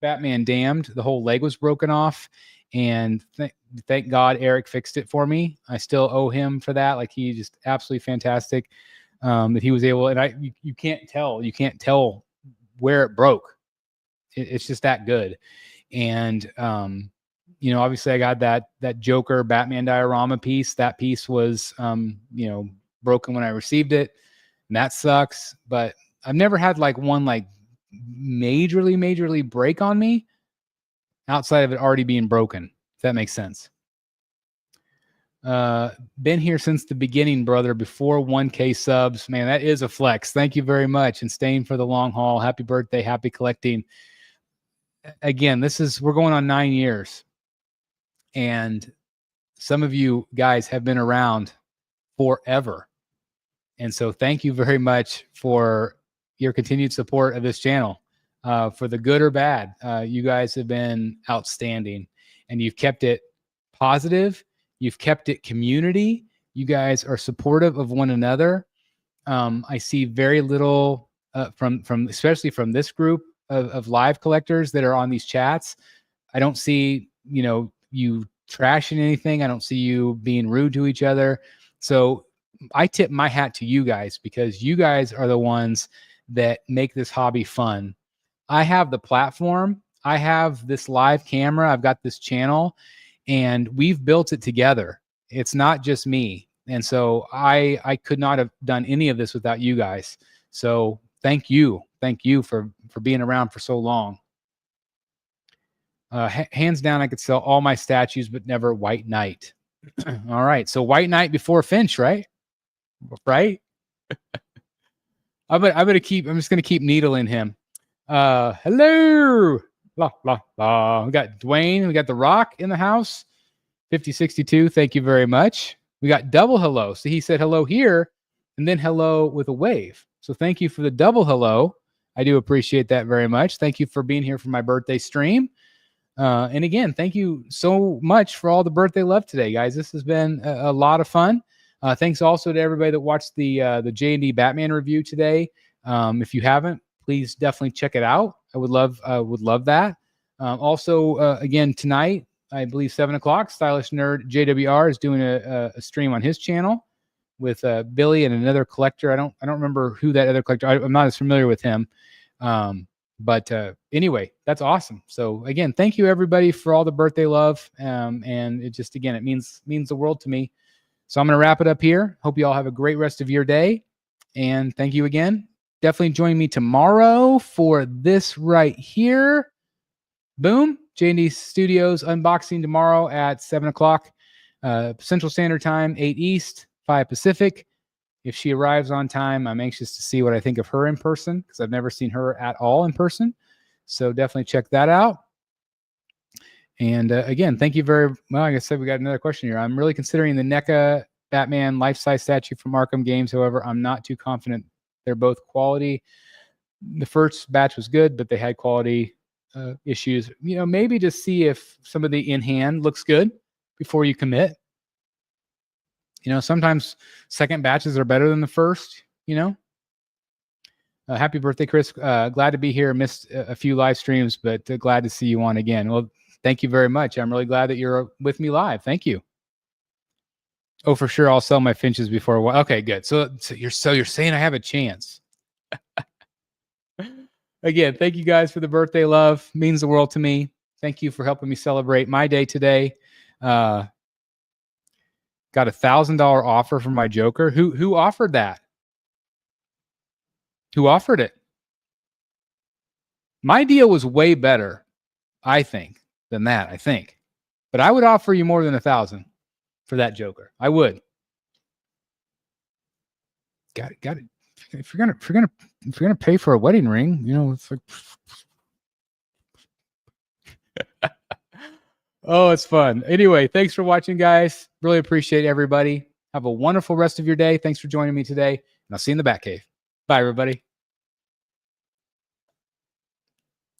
Batman Damned. The whole leg was broken off, and thank God Eric fixed it for me. I still owe him for that. Like, he just absolutely fantastic that he was able. And you can't tell where it broke. It's just that good. And obviously I got that Joker Batman diorama piece. That piece was broken when I received it, and that sucks. But I've never had one majorly break on me outside of it already being broken, if that makes sense. Been here since the beginning, brother, before 1K subs. Man, that is a flex. Thank you very much, and staying for the long haul. Happy birthday. Happy collecting. Again, we're going on 9 years, and some of you guys have been around forever. And so thank you very much for your continued support of this channel, for the good or bad. You guys have been outstanding, and you've kept it positive. You've kept it community, You guys are supportive of one another. I see very little from especially from this group of live collectors that are on these chats. I don't see, you trashing anything. I don't see you being rude to each other. So I tip my hat to you guys, because you guys are the ones that make this hobby fun. I have the platform. I have this live camera. I've got this channel, and we've built it together. It's not just me. And so I could not have done any of this without you guys. So thank you. Thank you for being around for so long. Hands down, I could sell all my statues, but never White Knight. All right. So White Knight before Finch, right? Right? I'm just gonna keep needling him. Hello. La la la. We got Dwayne, we got The Rock in the house. 5062. Thank you very much. We got double hello. So he said hello here and then hello with a wave. So thank you for the double hello. I do appreciate that very much. Thank you for being here for my birthday stream. And again, thank you so much for all the birthday love today, guys. This has been a lot of fun. Thanks also to everybody that watched the J&D Batman review today. If you haven't, please definitely check it out. I would love that. Also, again, tonight, I believe 7 o'clock, Stylish Nerd JWR is doing a stream on his channel with Billy and another collector. I don't remember who that other collector. I'm not as familiar with him. But anyway, that's awesome. So again, thank you everybody for all the birthday love. And it just, again, it means the world to me. So I'm going to wrap it up here. Hope you all have a great rest of your day. And thank you again. Definitely join me tomorrow for this right here. Boom. J&D Studios unboxing tomorrow at 7 o'clock Central Standard Time, 8 East, 5 Pacific. If she arrives on time, I'm anxious to see what I think of her in person, because I've never seen her at all in person. So definitely check that out. And again, thank you very much. Well, like I said, we got another question here. I'm really considering the NECA Batman life-size statue from Arkham Games. However, I'm not too confident they're both quality. The first batch was good, but they had quality issues. Maybe just see if some of the in-hand looks good before you commit. Sometimes second batches are better than the first, Happy birthday, Chris. Glad to be here. Missed a few live streams, but glad to see you on again. Well, thank you very much. I'm really glad that you're with me live. Thank you. Oh, for sure. I'll sell my Finches before a while. Okay, good. So you're saying I have a chance. Again, thank you guys for the birthday love. Means the world to me. Thank you for helping me celebrate my day today. Got $1,000 offer from my Joker. Who offered that? Who offered it? My deal was way better, I think, than that. I think, but I would offer you more than 1,000 for that Joker. I would. Got it. If you're gonna pay for a wedding ring, it's like. Oh, it's fun. Anyway, thanks for watching, guys. Really appreciate everybody. Have a wonderful rest of your day. Thanks for joining me today, and I'll see you in the Batcave. Bye, everybody.